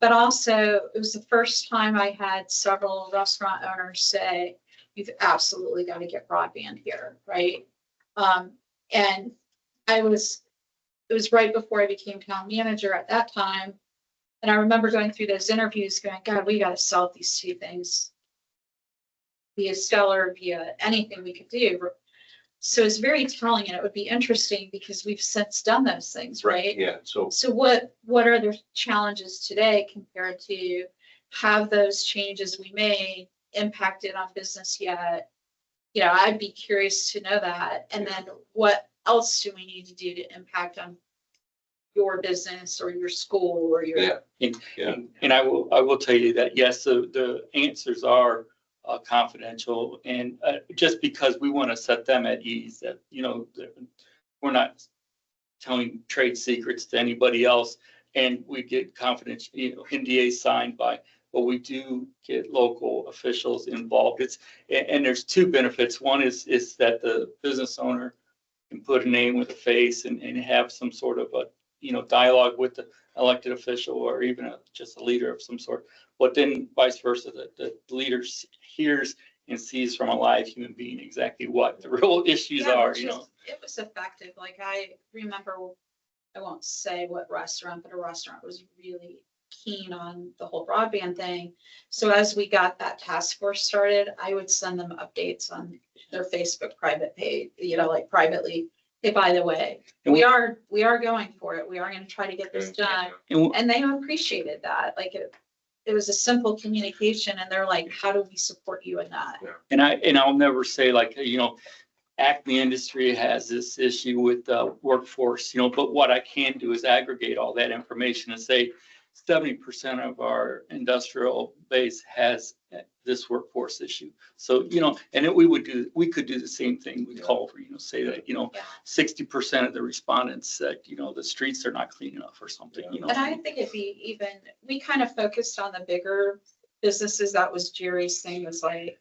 [SPEAKER 2] But also, it was the first time I had several restaurant owners say, you've absolutely got to get broadband here, right? And it was right before I became town manager at that time. And I remember going through those interviews going, God, we got to solve these two things via Stellar, via anything we could do. So it's very telling, and it would be interesting because we've since done those things, right?
[SPEAKER 7] Yeah, so
[SPEAKER 2] So what are the challenges today compared to have those changes we made impacted on business yet? I'd be curious to know that. And then what else do we need to do to impact on your business or your school or your?
[SPEAKER 7] Yeah.
[SPEAKER 8] And I will tell you that, yes, the answers are confidential, and just because we want to set them at ease that, we're not telling trade secrets to anybody else, and we get confidential, NDA signed by, but we do get local officials involved. And there's two benefits. One is that the business owner can put a name with a face and have some sort of a, dialogue with the elected official or even just a leader of some sort. But then vice versa, the leader hears and sees from a live human being exactly what the real issues
[SPEAKER 2] Yeah,
[SPEAKER 8] are,
[SPEAKER 2] it was effective. Like I remember, I won't say what restaurant, but a restaurant was really keen on the whole broadband thing. So as we got that task force started, I would send them updates on their Facebook private page, like privately. Hey, by the way,
[SPEAKER 8] And
[SPEAKER 2] we are going for it. We are going to try to get this done. And they appreciated that. Like it was a simple communication, and they're like, how do we support you in that?
[SPEAKER 8] And I'll never say like, Acme Industry has this issue with the workforce, but what I can do is aggregate all that information and say 70% of our industrial base has this workforce issue. So, and then we could do the same thing with Culver, say that, 60% of the respondents said, the streets are not clean enough or something,
[SPEAKER 2] And I think it'd be we kind of focused on the bigger businesses. That was Jerry's thing, was like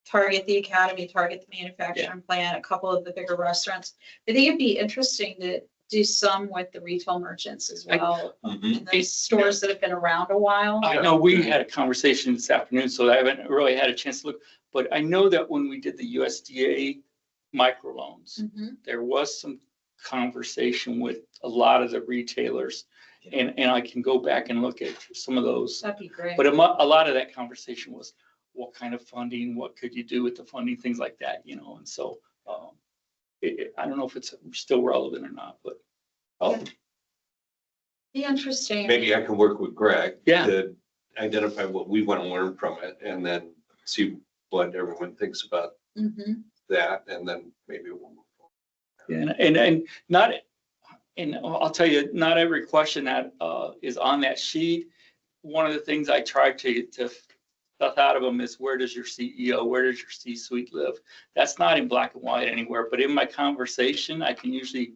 [SPEAKER 2] target the academy, target the manufacturing plant, a couple of the bigger restaurants. I think it'd be interesting to do some with the retail merchants as well. And those stores that have been around a while.
[SPEAKER 8] I know we had a conversation this afternoon, so I haven't really had a chance to look, but I know that when we did the USDA microloans, there was some conversation with a lot of the retailers. And I can go back and look at some of those.
[SPEAKER 2] That'd be great.
[SPEAKER 8] But a lot of that conversation was, what kind of funding, what could you do with the funding, things like that, you know, and so, I don't know if it's still relevant or not, but.
[SPEAKER 2] Be interesting.
[SPEAKER 7] Maybe I can work with Greg.
[SPEAKER 8] Yeah.
[SPEAKER 7] To identify what we want to learn from it and then see what everyone thinks about
[SPEAKER 2] Mhm.
[SPEAKER 7] that, and then maybe we'll move forward.
[SPEAKER 8] And not, and I'll tell you, not every question that is on that sheet. One of the things I try to stuff out of them is, where does your CEO, where does your C-suite live? That's not in black and white anywhere, but in my conversation, I can usually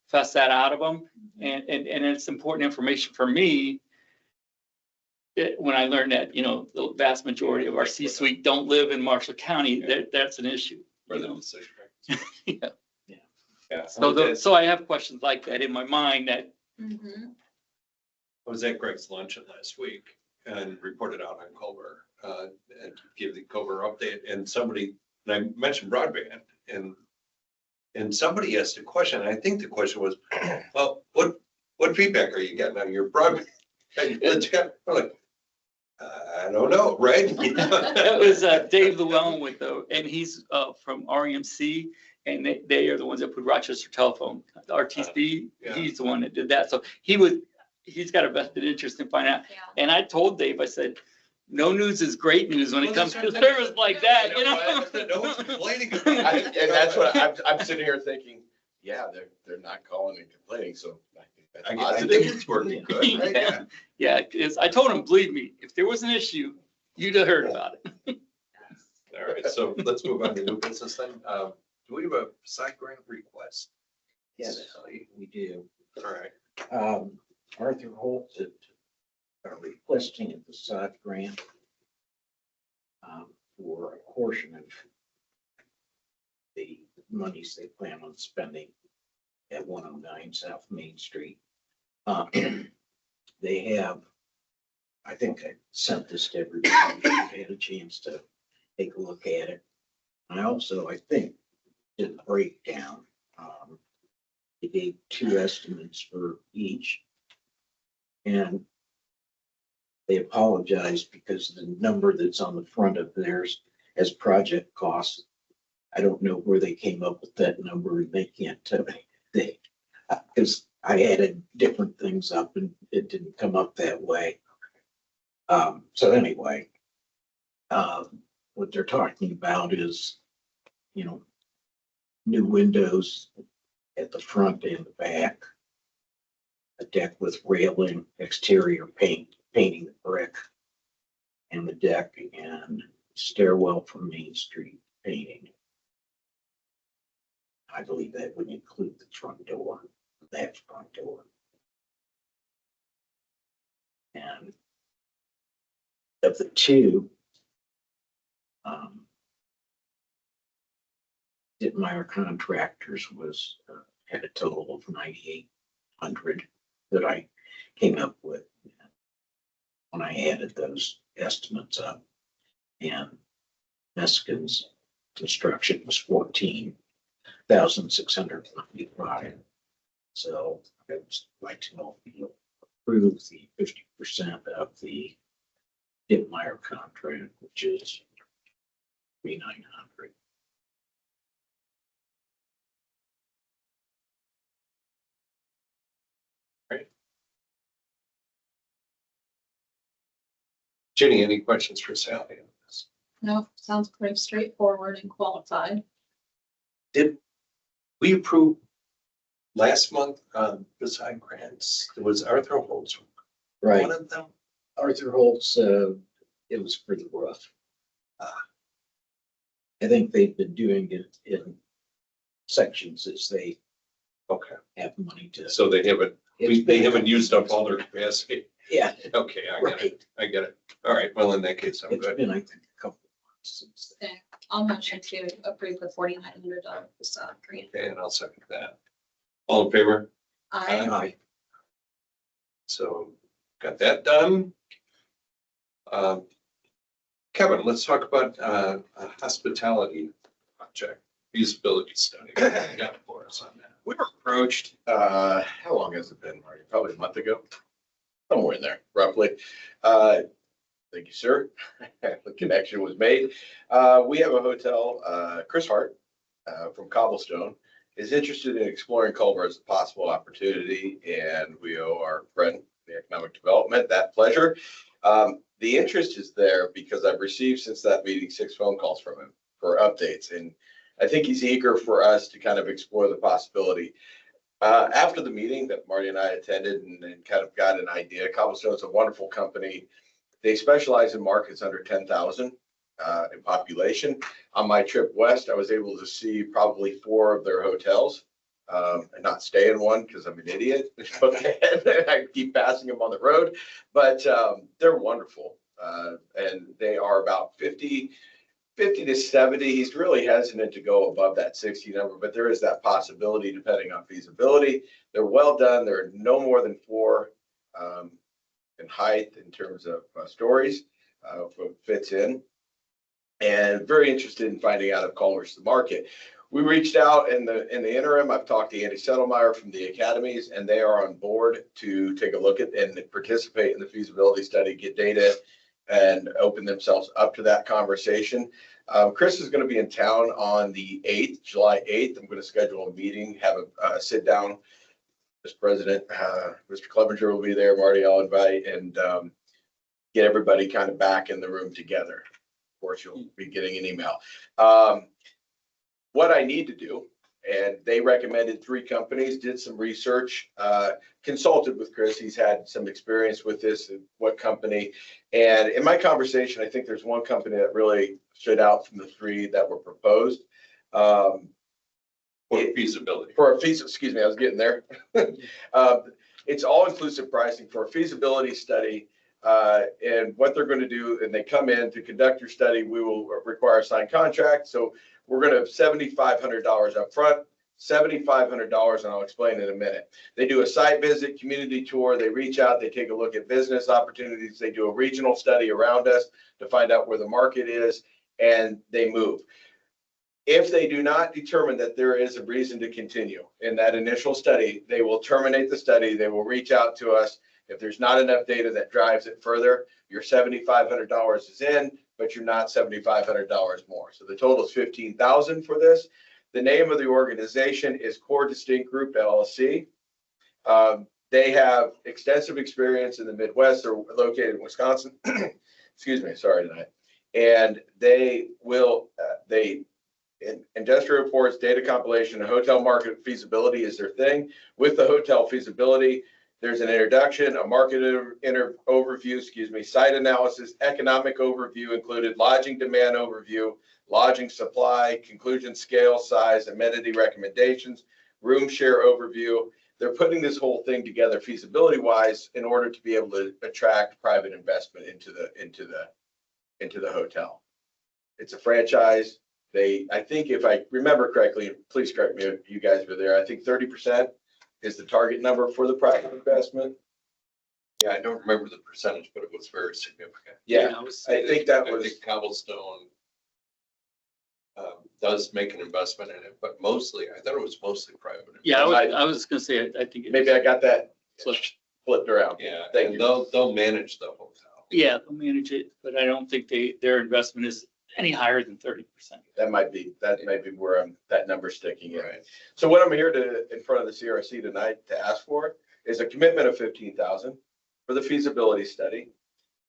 [SPEAKER 8] fuss that out of them. And it's important information for me. When I learned that, you know, the vast majority of our C-suite don't live in Marshall County, that's an issue.
[SPEAKER 7] For
[SPEAKER 8] You
[SPEAKER 7] the
[SPEAKER 8] know?
[SPEAKER 7] decision.
[SPEAKER 8] Yeah.
[SPEAKER 7] Yeah.
[SPEAKER 8] So I have questions like that in my mind that,
[SPEAKER 2] Mhm.
[SPEAKER 7] I was at Greg's luncheon last week and reported out on Culver, and give the Culver update, and I mentioned broadband, and somebody asked a question, and I think the question was, well, what feedback are you getting on your broadband? And we're like, I don't know, right?
[SPEAKER 8] that was Dave Llewellyn and he's from REMC, and they are the ones that put Rochester Telephone, RTC.
[SPEAKER 7] Yeah.
[SPEAKER 8] He's the one that did that. So he's got a vested interest in finding out.
[SPEAKER 2] Yeah.
[SPEAKER 8] And I told Dave, I said, no news is great news when it comes to service like that, you know?
[SPEAKER 7] No one's complaining about it.
[SPEAKER 5] And that's what I'm sitting here thinking, yeah, they're not calling and complaining, so I think that's
[SPEAKER 7] I
[SPEAKER 5] positive.
[SPEAKER 7] think it's working good, right? Yeah.
[SPEAKER 8] Yeah, because I told him, believe me, if there was an issue, you'd have heard about it.
[SPEAKER 7] All right, so let's move on to new business then. Do we have a side grant request?
[SPEAKER 3] Yes, we do.
[SPEAKER 7] All right.
[SPEAKER 3] Arthurholtz are requesting a facade grant for a portion of the monies they plan on spending at 109 South Main Street. They have, I think I sent this to everybody, who had a chance to take a look at it. I also, I think, did the breakdown. They gave two estimates for each. And they apologized because the number that's on the front of theirs as project costs, I don't know where they came up with that number. They can't tell me. Because I added different things up and it didn't come up that way. So anyway, what they're talking about is, you know, new windows at the front and the back, a deck with railing, exterior painting the brick and the deck, and stairwell from Main Street painting. I believe that would include the front door, that front door. And of the two, Dittmeyer Contractors was, had a total of 9,800 that I came up with when I added those estimates up. And Meskin's construction was 14,695. So I would like to know if you approve the 50% of the Dittmeyer contract, which is 3,900.
[SPEAKER 7] Ginny, any questions for Sally on this?
[SPEAKER 2] No, sounds pretty straightforward and qualified.
[SPEAKER 7] Did we approve last month beside grants? It was Arthurholtz.
[SPEAKER 3] Right.
[SPEAKER 7] One of them?
[SPEAKER 3] Arthurholtz, it was for the roof. I think they've been doing it in sections as they
[SPEAKER 7] Okay,
[SPEAKER 3] have money to.
[SPEAKER 7] so they haven't used up all their capacity.
[SPEAKER 3] Yeah,
[SPEAKER 7] Okay, I get it.
[SPEAKER 3] right.
[SPEAKER 7] I get it. All right, well, in that case, I'm
[SPEAKER 3] It's
[SPEAKER 7] good.
[SPEAKER 3] been, I think, a couple of months since then.
[SPEAKER 2] Okay, I'll motion to approve the $4,900 facade grant.
[SPEAKER 7] Okay, and I'll second that. All in favor?
[SPEAKER 2] I,
[SPEAKER 7] So got that done. Kevin, let's talk about a hospitality project, feasibility study. What you got for us on that?
[SPEAKER 5] We were approached, how long has it been, Marty? Probably a month ago, somewhere in there, roughly. Thank you, sir. The connection was made. We have a hotel, Chris Hart, from Cobblestone, is interested in exploring Culver as a possible opportunity, and we owe our friend, the economic development, that pleasure. The interest is there because I've received since that meeting 6 phone calls from him for updates, and I think he's eager for us to kind of explore the possibility. After the meeting that Marty and I attended and kind of got an idea, Cobblestone is a wonderful company. They specialize in markets under 10,000 in population. On my trip west, I was able to see probably 4 of their hotels and not stay in one because I'm an idiot. I keep passing them on the road, but they're wonderful. And they are about 50 to 70. He's really hesitant to go above that 60 number, but there is that possibility depending on feasibility. They're well done. They're no more than 4 in height in terms of stories, fits in. And very interested in finding out if Culver's the market. We reached out in the interim. I've talked to Andy Settlemyer from the academies, and they are on board to take a look at and participate in the feasibility study, get data, and open themselves up to that conversation. Chris is going to be in town on the 8th, July 8th. I'm going to schedule a meeting, have a sit down. Mr. President, Mr. Clevenger will be there. Marty, I'll invite, and get everybody kind of back in the room together. Of course, you'll be getting an email. What I need to do, and they recommended 3 companies, did some research, consulted with Chris. He's had some experience with this, what company. And in my conversation, I think there's one company that really stood out from the 3 that were proposed.
[SPEAKER 7] For feasibility.
[SPEAKER 5] Excuse me, I was getting there. It's all-inclusive pricing for a feasibility study. And what they're going to do, and they come in to conduct your study, we will require a signed contract. So we're going to have $7,500 up front, $7,500, and I'll explain in a minute. They do a site visit, community tour. They reach out, they take a look at business opportunities. They do a regional study around us to find out where the market is, and they move. If they do not determine that there is a reason to continue in that initial study, they will terminate the study. They will reach out to us. If there's not enough data that drives it further, your $7,500 is in, but you're not $7,500 more. So the total is $15,000 for this. The name of the organization is Core Distinct Group LLC. They have extensive experience in the Midwest. They're located in Wisconsin. Excuse me, sorry tonight. And they will, industrial reports, data compilation, and hotel market feasibility is their thing. With the hotel feasibility, there's an introduction, a market overview, site analysis, economic overview included, lodging demand overview, lodging supply, conclusion, scale, size, amenity recommendations, room share overview. They're putting this whole thing together feasibility wise in order to be able to attract private investment into the hotel. It's a franchise. I think if I remember correctly, please correct me if you guys were there, I think 30% is the target number for the private investment.
[SPEAKER 7] Yeah, I don't remember the percentage, but it was very significant.
[SPEAKER 5] Yeah, I think that was.
[SPEAKER 7] I think Cobblestone does make an investment in it, but mostly, I thought it was mostly private.
[SPEAKER 8] Yeah, I was gonna say, I think.
[SPEAKER 5] Maybe I got that
[SPEAKER 8] Flipped
[SPEAKER 5] around.
[SPEAKER 7] Yeah,
[SPEAKER 5] Thank
[SPEAKER 7] and
[SPEAKER 5] you.
[SPEAKER 7] they'll manage the hotel.
[SPEAKER 8] Yeah, they'll manage it, but I don't think their investment is any higher than 30%.
[SPEAKER 5] That might be where that number's sticking in.
[SPEAKER 7] Right.
[SPEAKER 5] So what I'm here in front of the CRC tonight to ask for is a commitment of $15,000 for the feasibility study.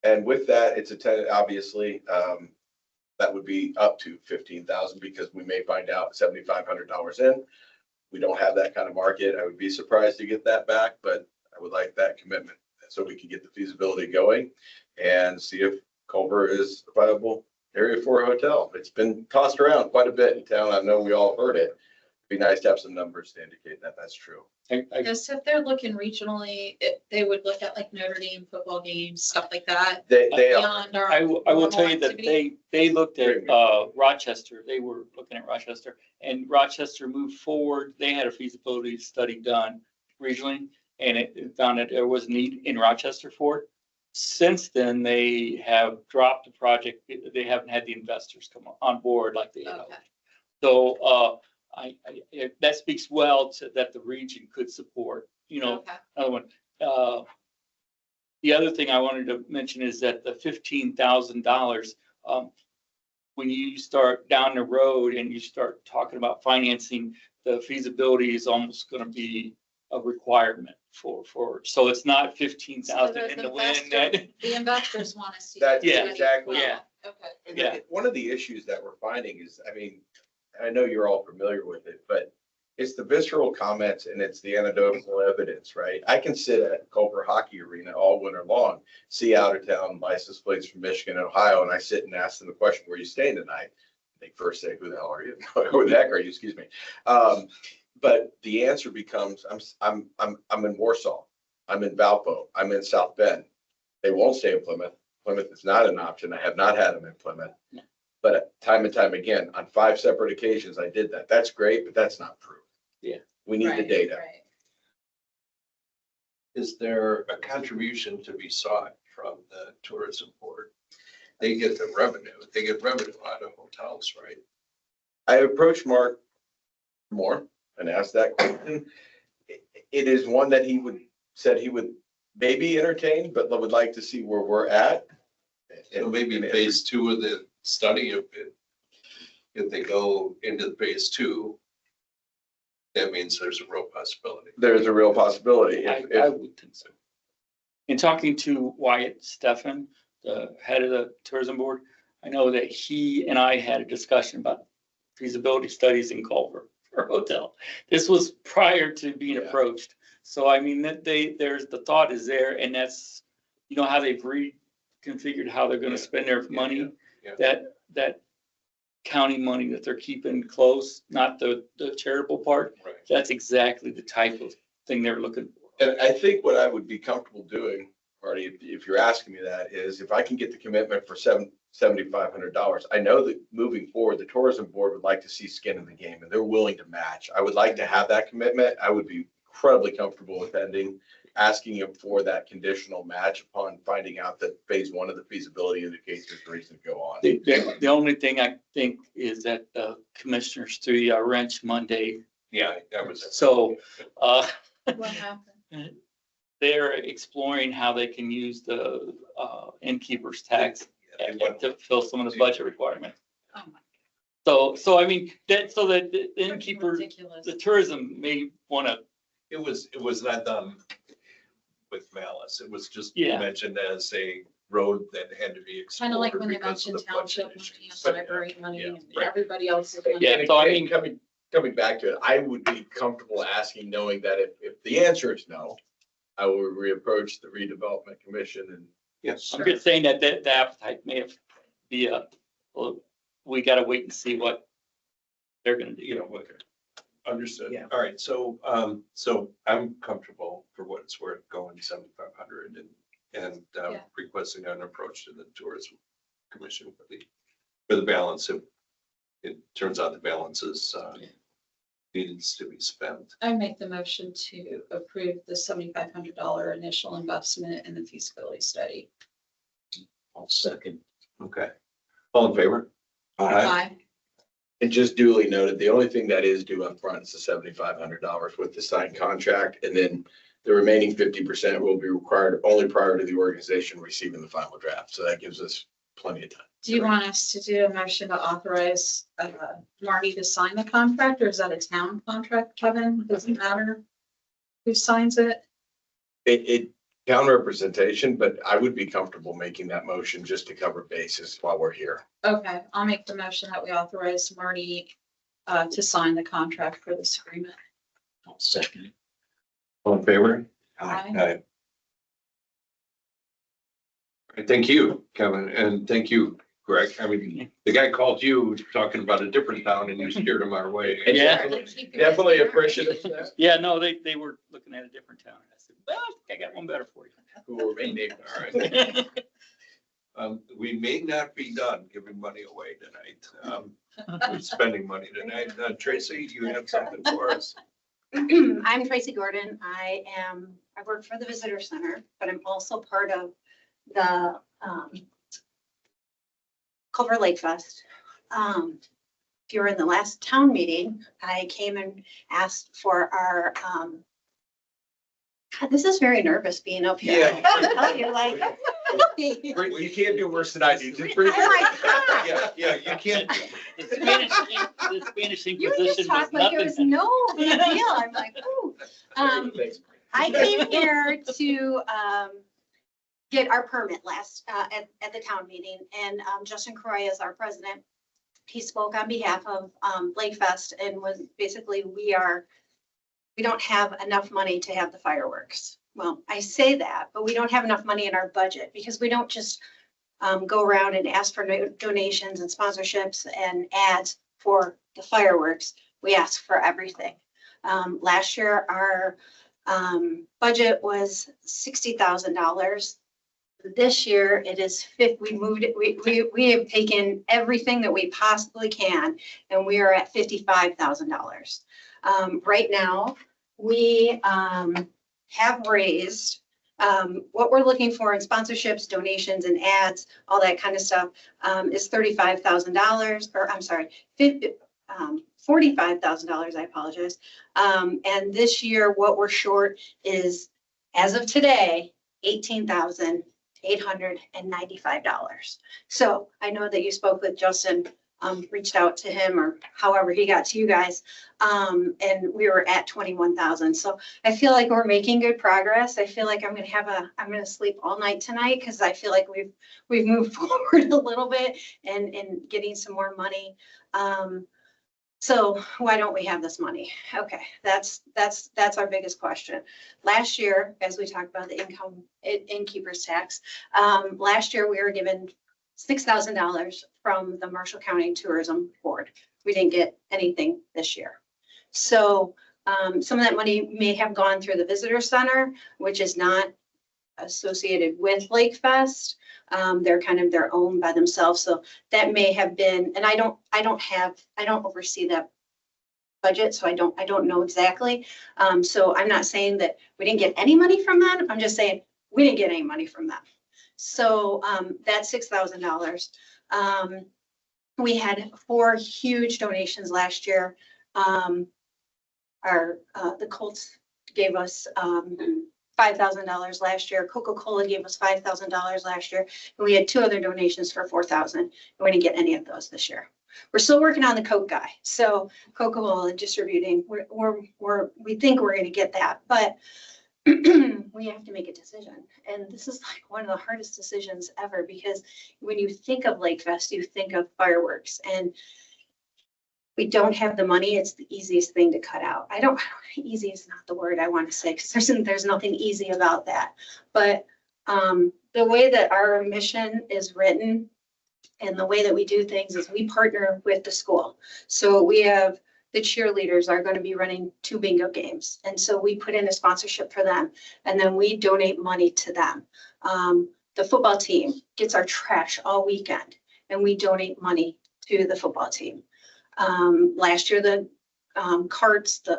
[SPEAKER 5] And with that, it's obviously, that would be up to $15,000 because we may find out $7,500 in. We don't have that kind of market. I would be surprised to get that back, but I would like that commitment so we can get the feasibility going and see if Culver is a viable area for a hotel. It's been tossed around quite a bit in town. I know we all heard it. It'd be nice to have some numbers to indicate that that's true.
[SPEAKER 8] I
[SPEAKER 2] Guess if they're looking regionally, they would look at like Notre Dame football games, stuff like that.
[SPEAKER 5] They are.
[SPEAKER 2] Beyond our
[SPEAKER 8] I will
[SPEAKER 2] normal
[SPEAKER 8] tell you that
[SPEAKER 2] activity.
[SPEAKER 8] they looked at Rochester. They were looking at Rochester, and Rochester moved forward. They had a feasibility study done regionally, and it found that there was a need in Rochester for it. Since then, they have dropped the project. They haven't had the investors come on board like they had.
[SPEAKER 2] Okay.
[SPEAKER 8] So that speaks well to that the region could support,
[SPEAKER 2] Okay.
[SPEAKER 8] another one. The other thing I wanted to mention is that the $15,000, when you start down the road and you start talking about financing, the feasibility is almost going to be a requirement so it's not 15,000 in the wind.
[SPEAKER 2] The investors want to see.
[SPEAKER 5] That's
[SPEAKER 2] it.
[SPEAKER 5] exactly-
[SPEAKER 8] Yeah.
[SPEAKER 2] Okay.
[SPEAKER 8] Yeah.
[SPEAKER 5] One of the issues that we're finding is, I mean, I know you're all familiar with it, but it's the visceral comments and it's the anecdotal evidence, right? I can sit at Culver Hockey Arena all winter long, see out of town license plates from Michigan and Ohio, and I sit and ask them the question, where are you staying tonight? They first say, who the hell are you? Who the heck are you? Excuse me. But the answer becomes, I'm in Warsaw. I'm in Valpo. I'm in South Bend. They won't stay in Plymouth. Plymouth is not an option. I have not had them in Plymouth. But time and time again, on 5 separate occasions, I did that. That's great, but that's not proof.
[SPEAKER 8] Yeah.
[SPEAKER 5] We need the
[SPEAKER 2] Right,
[SPEAKER 5] data.
[SPEAKER 2] right.
[SPEAKER 7] Is there a contribution to be sought from the tourism board? They get the revenue, they get revenue out of hotels, right?
[SPEAKER 5] I approached Mark Moore and asked that question. It is one that said he would maybe entertain, but would like to see where we're at.
[SPEAKER 7] So maybe phase 2 of the study, if they go into phase 2, that means there's a real possibility.
[SPEAKER 5] There's a real possibility.
[SPEAKER 8] I would think so. In talking to Wyatt Steffen, the head of the tourism board, I know that he and I had a discussion about feasibility studies in Culver for a hotel. This was prior to being
[SPEAKER 5] Yeah.
[SPEAKER 8] approached. So I mean, that there's the thought is there, and that's, how they've reconfigured how they're gonna spend their money.
[SPEAKER 7] Yeah.
[SPEAKER 8] That county money that they're keeping close, not the charitable part.
[SPEAKER 7] Right.
[SPEAKER 8] That's exactly the type of thing they're looking for.
[SPEAKER 5] And I think what I would be comfortable doing, Marty, if you're asking me that, is if I can get the commitment for $7,500, I know that moving forward, the tourism board would like to see skin in the game and they're willing to match. I would like to have that commitment. I would be incredibly comfortable with asking him for that conditional match upon finding out that phase 1 of the feasibility indicates there's reason to go on.
[SPEAKER 8] The only thing I think is that the commissioners threw a wrench Monday.
[SPEAKER 7] Yeah, that was.
[SPEAKER 8] So,
[SPEAKER 2] What happened?
[SPEAKER 8] they're exploring how they can use the innkeeper's tax to fill some of the budget requirements.
[SPEAKER 2] Oh my.
[SPEAKER 8] So I mean, so that the
[SPEAKER 2] Freaking
[SPEAKER 8] innkeeper,
[SPEAKER 2] ridiculous.
[SPEAKER 8] the tourism may want to,
[SPEAKER 7] It was not done with malice. It was just
[SPEAKER 8] Yeah.
[SPEAKER 7] mentioned as a road that had to be explored.
[SPEAKER 2] Kind of like when they
[SPEAKER 7] because of
[SPEAKER 2] mentioned
[SPEAKER 7] the budget
[SPEAKER 2] township money
[SPEAKER 7] issues.
[SPEAKER 2] and library money
[SPEAKER 7] Yeah,
[SPEAKER 2] and
[SPEAKER 7] right.
[SPEAKER 2] everybody else's money.
[SPEAKER 8] Yeah, so I mean-
[SPEAKER 5] Coming back to it, I would be comfortable asking, knowing that if the answer is no, I will reapproach the redevelopment commission and
[SPEAKER 7] Yes.
[SPEAKER 8] I'm just saying that the appetite may be well, we got to wait and see what they're going to do.
[SPEAKER 7] Understood.
[SPEAKER 3] Yeah.
[SPEAKER 7] All right. So, so I'm comfortable for what it's worth going 7,500 and
[SPEAKER 2] Yeah.
[SPEAKER 7] requesting an approach to the tourism commission for the balance. If it turns out the balance is, needs to be spent.
[SPEAKER 2] I make the motion to approve the $7,500 initial investment in the feasibility study.
[SPEAKER 3] I'll second.
[SPEAKER 7] Okay. All in favor?
[SPEAKER 2] Aye.
[SPEAKER 5] And just duly noted, the only thing that is due up front is the $7,500 with the signed contract. And then the remaining 50% will be required only prior to the organization receiving the final draft. So that gives us plenty of time.
[SPEAKER 2] Do you want us to do a motion to authorize Marty to sign the contract, or is that a town contract, Kevin? Doesn't matter who signs it?
[SPEAKER 5] It town representation, but I would be comfortable making that motion just to cover bases while we're here.
[SPEAKER 2] Okay, I'll make the motion that we authorize Marty to sign the contract for this agreement.
[SPEAKER 3] I'll second.
[SPEAKER 7] All in favor?
[SPEAKER 2] Aye.
[SPEAKER 7] Aye. Thank you, Kevin, and thank you, Greg. I mean, the guy called you talking about a different town and you steered him our way.
[SPEAKER 8] Yeah.
[SPEAKER 5] Definitely appreciative of that.
[SPEAKER 8] Yeah, no, they were looking at a different town. I said, well, I got one better for you.
[SPEAKER 5] Who were renamed.
[SPEAKER 7] All right. We may not be done giving money away tonight. We're spending money tonight. Tracy, you have something for us?
[SPEAKER 9] I'm Tracy Gordon. I work for the Visitor Center, but I'm also part of the Culver Lakefest. if you were in the last town meeting, I came and asked for our, God, this is very nervous being up here.
[SPEAKER 5] Yeah.
[SPEAKER 9] I'll tell you, like.
[SPEAKER 5] Well, you can't do worse than I do. Just breathe.
[SPEAKER 9] Oh my God.
[SPEAKER 5] Yeah, you can't.
[SPEAKER 8] The Spanish
[SPEAKER 9] You were
[SPEAKER 8] Inquisition
[SPEAKER 9] just
[SPEAKER 8] was
[SPEAKER 9] talking like it was
[SPEAKER 8] nothing.
[SPEAKER 9] no big deal. I'm like, ooh.
[SPEAKER 5] Thanks.
[SPEAKER 9] I came here to get our permit last at the town meeting, and Justin Croy is our president. He spoke on behalf of Lakefest and was basically, we don't have enough money to have the fireworks. Well, I say that, but we don't have enough money in our budget because we don't just go around and ask for donations and sponsorships and ads for the fireworks. We ask for everything. Last year, our budget was $60,000. This year it is we moved it, we have taken everything that we possibly can, and we are at $55,000. Right now, we have raised what we're looking for in sponsorships, donations, and ads, all that kind of stuff, is $35,000, or I'm sorry, $45,000, I apologize. And this year, what we're short is, as of today, $18,895. So I know that you spoke with Justin, reached out to him, or however he got to you guys, and we were at 21,000. So I feel like we're making good progress. I feel like I'm gonna sleep all night tonight, because I feel like we've moved forward a little bit and getting some more money. So why don't we have this money? Okay, that's our biggest question. Last year, as we talked about the innkeeper's tax, last year we were given $6,000 from the Marshall County Tourism Board. We didn't get anything this year. So some of that money may have gone through the visitor center, which is not associated with Lakefest. They're kind of their own by themselves. So that may have been, and I don't oversee that budget, so I don't know exactly. So I'm not saying that we didn't get any money from them. I'm just saying we didn't get any money from them. So that's $6,000. We had 4 huge donations last year. The Colts gave us $5,000 last year. Coca-Cola gave us $5,000 last year. And we had 2 other donations for $4,000. And we didn't get any of those this year. We're still working on the Coke guy. So Coca-Cola distributing, we think we're going to get that, but we have to make a decision. And this is like one of the hardest decisions ever, because when you think of Lakefest, you think of fireworks, and we don't have the money. It's the easiest thing to cut out. Easy is not the word I want to say, because there's nothing easy about that. But the way that our mission is written and the way that we do things is we partner with the school. So we have the cheerleaders are going to be running 2 bingo games. And so we put in a sponsorship for them, and then we donate money to them. The football team gets our trash all weekend, and we donate money to the football team. Last year, the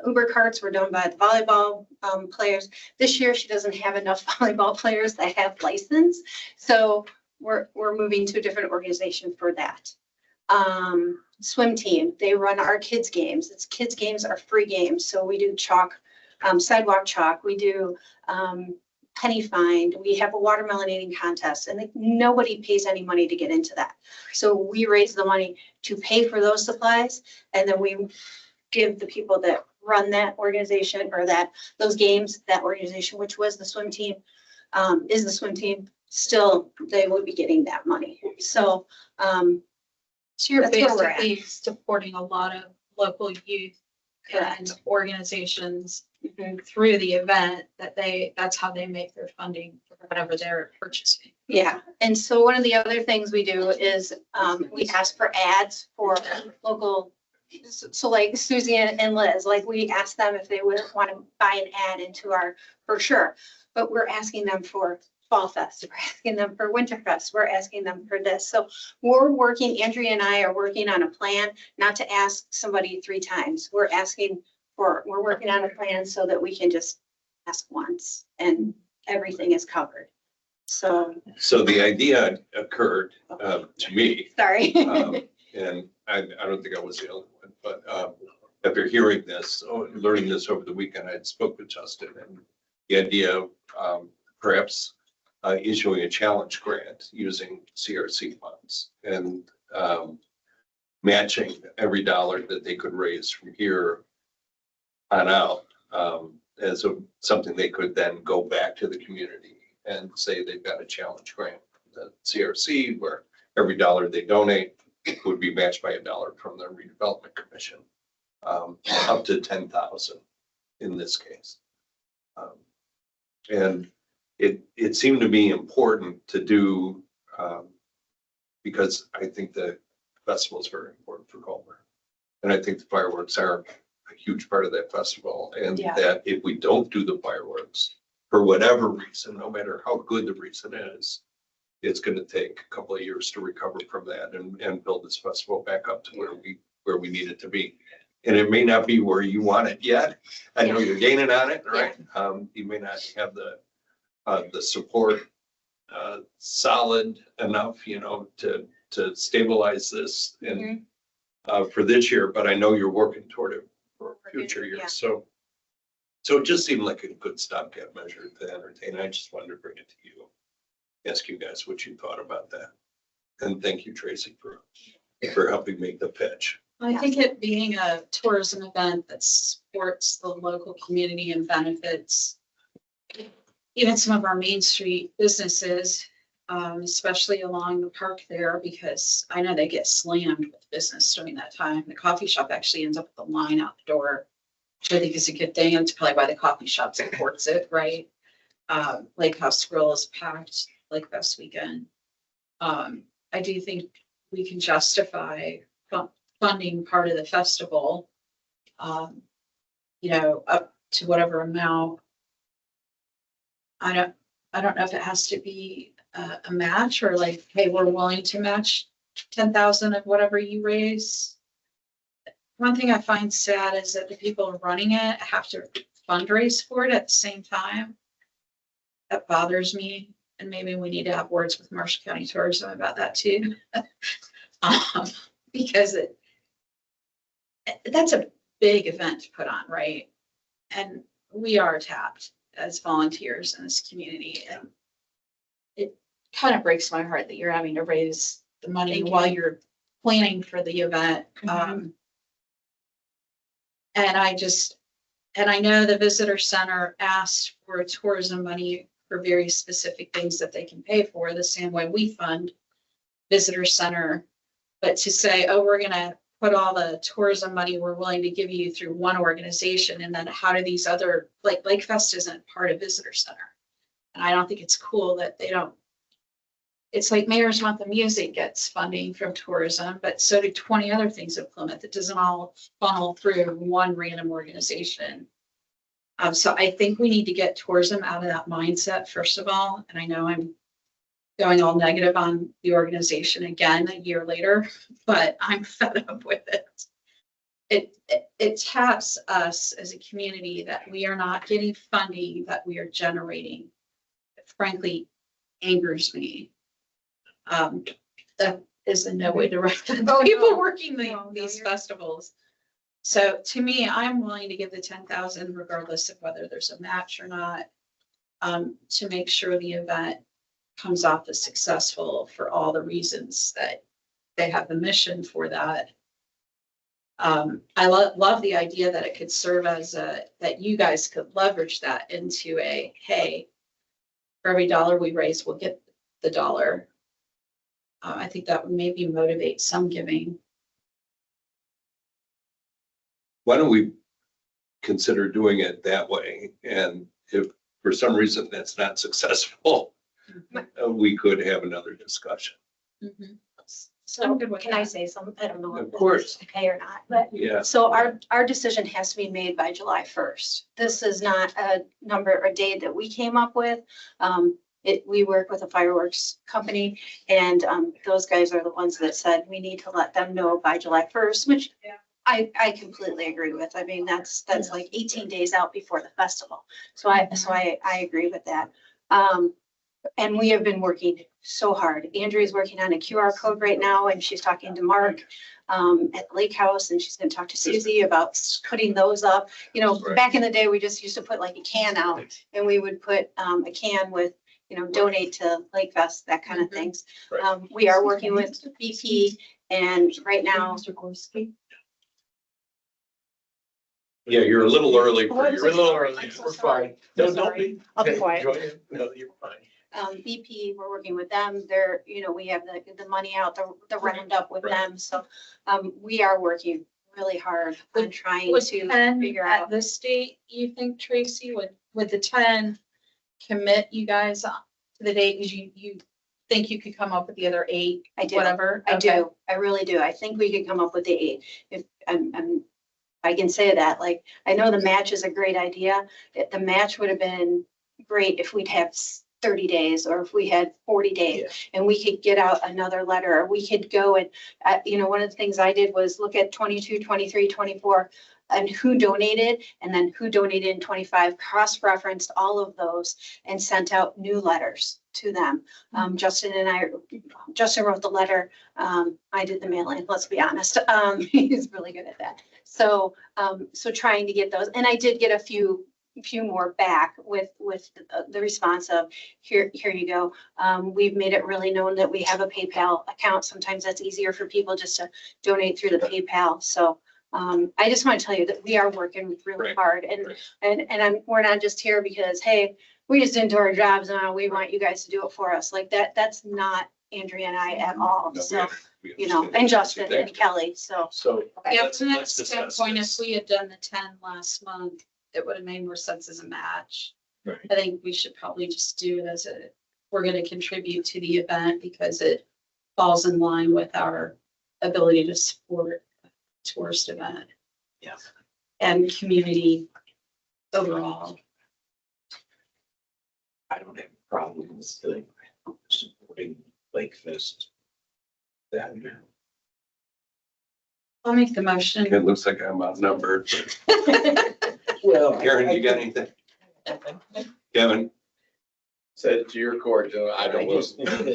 [SPEAKER 9] Uber carts were done by the volleyball players. This year, she doesn't have enough volleyball players that have license. So we're moving to a different organization for that. Swim team, they run our kids games. Kids games are free games. So we do chalk, sidewalk chalk. We do penny find. We have a watermelon eating contest, and nobody pays any money to get into that. So we raise the money to pay for those supplies, and then we give the people that run that organization or those games, that organization, which was the swim team, is the swim team, still they would be getting that money. So
[SPEAKER 2] So you're
[SPEAKER 9] That's where we're at.
[SPEAKER 2] basically supporting a lot of local youth and organizations through the event that's how they make their funding for whatever they're purchasing.
[SPEAKER 9] yeah, and so one of the other things we do is we ask for ads for local. So like Susie and Liz, like we ask them if they would want to buy an ad into our brochure, but we're asking them for Fall Fest, we're asking them for Winterfest, we're asking them for this. So Andrea and I are working on a plan, not to ask somebody 3 times. We're working on a plan so that we can just ask once and everything is covered. So
[SPEAKER 7] So the idea occurred to me,
[SPEAKER 9] sorry.
[SPEAKER 7] and I don't think I was the only one, but after hearing this, learning this over the weekend, I spoke with Justin, and the idea of perhaps issuing a challenge grant using CRC funds and matching every dollar that they could raise from here on out as something they could then go back to the community and say they've got a challenge grant, the CRC, where every dollar they donate would be matched by $1 from the redevelopment commission, up to 10,000 in this case. And it seemed to me important to do because I think the festival is very important for Culver. And I think the fireworks are a huge part of that festival. And
[SPEAKER 4] Yeah.
[SPEAKER 7] that if we don't do the fireworks, for whatever reason, no matter how good the reason is, it's going to take a couple of years to recover from that and build this festival back up to where we need it to be. And it may not be where you want it yet. I know you're gaining on it, right? You may not have the support solid enough, to stabilize this and for this year, but I know you're working toward it for future years.
[SPEAKER 4] Yeah.
[SPEAKER 7] So it just seemed like a good stopgap measure to entertain. I just wanted to bring it to you, ask you guys what you thought about that. And thank you, Tracy, for helping make the pitch.
[SPEAKER 2] I think it being a tourism event that supports the local community and benefits even some of our Main Street businesses, especially along the park there, because I know they get slammed with business during that time. The coffee shop actually ends up with a line out the door, which I think is a good thing. And it's probably why the coffee shop supports it, right? Lake House Grill is packed Lakefest weekend. I do think we can justify funding part of the festival, up to whatever amount. I don't know if it has to be a match or like, hey, we're willing to match 10,000 of whatever you raise. One thing I find sad is that the people running it have to fundraise for it at the same time. That bothers me, and maybe we need to have words with Marshall County Tourism about that too. Because that's a big event to put on, right? And we are tapped as volunteers in this community, and it kind of breaks my heart that you're having to raise the money while you're planning for the event. And I know the visitor center asked for tourism money for very specific things that they can pay for, the same way we fund visitor center. But to say, oh, we're going to put all the tourism money we're willing to give you through one organization, and then how do these other, like Lakefest isn't part of visitor center. And I don't think it's cool that they don't. It's like Mayor's Month of Music gets funding from tourism, but so do 20 other things at Plymouth. It doesn't all funnel through one random organization. So I think we need to get tourism out of that mindset, first of all. And I know I'm going all negative on the organization again a year later, but I'm fed up with it. It taps us as a community that we are not getting funding that we are generating. It frankly angers me. That is in no way directed at people working these festivals. So to me, I'm willing to give the 10,000 regardless of whether there's a match or not, to make sure the event comes off as successful for all the reasons that they have the mission for that. I love the idea that it could serve as that you guys could leverage that into hey, for every dollar we raise, we'll get the dollar. I think that would maybe motivate some giving.
[SPEAKER 7] Why don't we consider doing it that way? And if for some reason that's not successful, we could have another discussion.
[SPEAKER 2] Mm-hmm.
[SPEAKER 4] So can I say something? I don't know
[SPEAKER 7] Of
[SPEAKER 4] if
[SPEAKER 7] course.
[SPEAKER 4] this is okay or not, but
[SPEAKER 7] Yeah.
[SPEAKER 4] so our decision has to be made by July 1st. This is not a number or date that we came up with. We work with a fireworks company, and those guys are the ones that said we need to let them know by July 1st, which I completely agree with. I mean, that's like 18 days out before the festival. So I agree with that.
[SPEAKER 9] And we have been working so hard. Andrea's working on a QR code right now and she's talking to Mark at the Lake House, and she's gonna talk to Susie about putting those up. You know,
[SPEAKER 5] Right.
[SPEAKER 9] back in the day, we just used to put like a can out and we would put a can with, you know, donate to Lakefest, that kind of things.
[SPEAKER 5] Right.
[SPEAKER 9] We are working with BP and right now.
[SPEAKER 7] Yeah, you're a little early for
[SPEAKER 9] I'm
[SPEAKER 7] your.
[SPEAKER 9] so sorry.
[SPEAKER 5] early.
[SPEAKER 9] I'm so
[SPEAKER 5] We're
[SPEAKER 9] sorry.
[SPEAKER 5] fine. No,
[SPEAKER 9] So
[SPEAKER 5] don't
[SPEAKER 9] sorry.
[SPEAKER 5] be.
[SPEAKER 9] I'll be quiet.
[SPEAKER 5] Enjoy it. No, you're fine.
[SPEAKER 9] BP, we're working with them. They're, you know, we have the money out, the roundup with
[SPEAKER 5] Right.
[SPEAKER 9] them. So we are working really hard on trying
[SPEAKER 2] Would
[SPEAKER 9] to
[SPEAKER 2] 10
[SPEAKER 9] figure
[SPEAKER 2] at
[SPEAKER 9] out.
[SPEAKER 2] the state, you think, Tracy, would the 10 commit you guys to the date? Because you think you could come up with the other 8,
[SPEAKER 9] I do.
[SPEAKER 2] whatever?
[SPEAKER 9] I
[SPEAKER 2] Okay.
[SPEAKER 9] do. I really do. I think we could come up with the 8. If I can say that, like, I know the match is a great idea. The match would have been great if we'd have 30 days or if we had 40 days and we could get out another letter, or we could go and, you know, one of the things I did was look at 22, 23, 24 and who donated and then who donated in 25, cross-referenced all of those and sent out new letters to them. Justin wrote the letter. I did the mailing, let's be honest. He's really good at that. So trying to get those, and I did get a few more back with the response of here you go. We've made it really known that we have a PayPal account. Sometimes that's easier for people just to donate through the PayPal. So I just want to tell you that we are working really
[SPEAKER 5] Right.
[SPEAKER 9] hard, and we're not just here because, hey, we just didn't do our jobs and we want you guys to do it for us. Like that's not Andrea and I at all.
[SPEAKER 7] No,
[SPEAKER 9] So,
[SPEAKER 7] we
[SPEAKER 9] you know,
[SPEAKER 7] understand.
[SPEAKER 9] and Justin and Kelly. So
[SPEAKER 5] So.
[SPEAKER 2] Yeah,
[SPEAKER 5] let's-
[SPEAKER 2] to the
[SPEAKER 5] let's
[SPEAKER 2] next
[SPEAKER 5] discuss
[SPEAKER 2] standpoint, if
[SPEAKER 5] this.
[SPEAKER 2] we had done the 10 last month, it would have made more sense as a match.
[SPEAKER 5] Right.
[SPEAKER 2] I think we should probably just do it as we're gonna contribute to the event because it falls in line with our ability to support a tourist event.
[SPEAKER 3] Yeah.
[SPEAKER 2] And community overall.
[SPEAKER 3] I don't have a problem with supporting Lakefest. That,
[SPEAKER 2] I'll make the motion.
[SPEAKER 7] It looks like I'm outnumbered.
[SPEAKER 3] well.
[SPEAKER 7] Karen, you got anything? Kevin,
[SPEAKER 5] Said to your court, I don't know.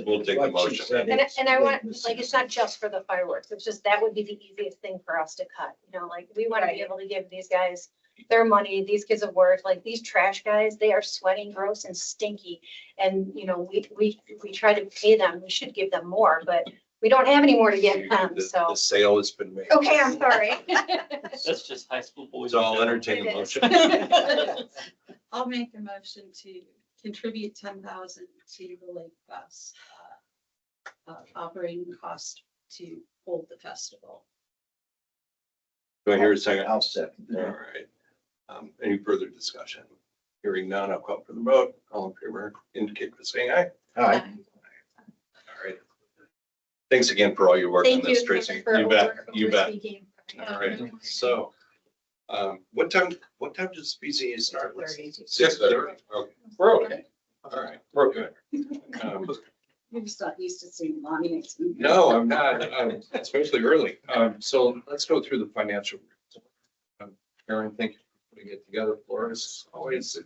[SPEAKER 7] We'll take the motion.
[SPEAKER 4] And I want, like, it's not just for the fireworks, it's just, that would be the easiest thing for us to cut, you know, like, we want to be able to give these guys their money, these kids have worked, like, these trash guys, they are sweating gross and stinky. And, you know, we try to pay them, we should give them more, but we don't have any more to give them,
[SPEAKER 7] The
[SPEAKER 4] so.
[SPEAKER 7] sale has been made.
[SPEAKER 4] Okay, I'm sorry.
[SPEAKER 8] That's just high school boys.
[SPEAKER 7] So I'll entertain the
[SPEAKER 4] It is.
[SPEAKER 7] motion.
[SPEAKER 2] I'll make a motion to contribute 10,000 to the Lake Fest, operating cost to hold the festival.
[SPEAKER 7] Do I hear a second?
[SPEAKER 3] I'll second
[SPEAKER 7] All
[SPEAKER 3] that.
[SPEAKER 7] right. Any further discussion? Hearing none, I'll call for the vote. All in favor, indicate by saying aye.
[SPEAKER 3] All right.
[SPEAKER 7] All right. Thanks again for all your work on
[SPEAKER 4] Thank
[SPEAKER 7] this,
[SPEAKER 4] you.
[SPEAKER 7] Tracy.
[SPEAKER 4] for
[SPEAKER 7] You bet,
[SPEAKER 4] over-
[SPEAKER 7] you bet.
[SPEAKER 4] overspeaking.
[SPEAKER 7] All right, so, what time does BZA start?
[SPEAKER 4] 6:30.
[SPEAKER 7] 6:30. Okay,
[SPEAKER 5] We're okay.
[SPEAKER 7] all right.
[SPEAKER 5] We're good.
[SPEAKER 2] You're just not used to seeing Lonnie.
[SPEAKER 7] No, I'm not, especially early. So let's go through the financial. Karen, thank you for putting it together for us. Always.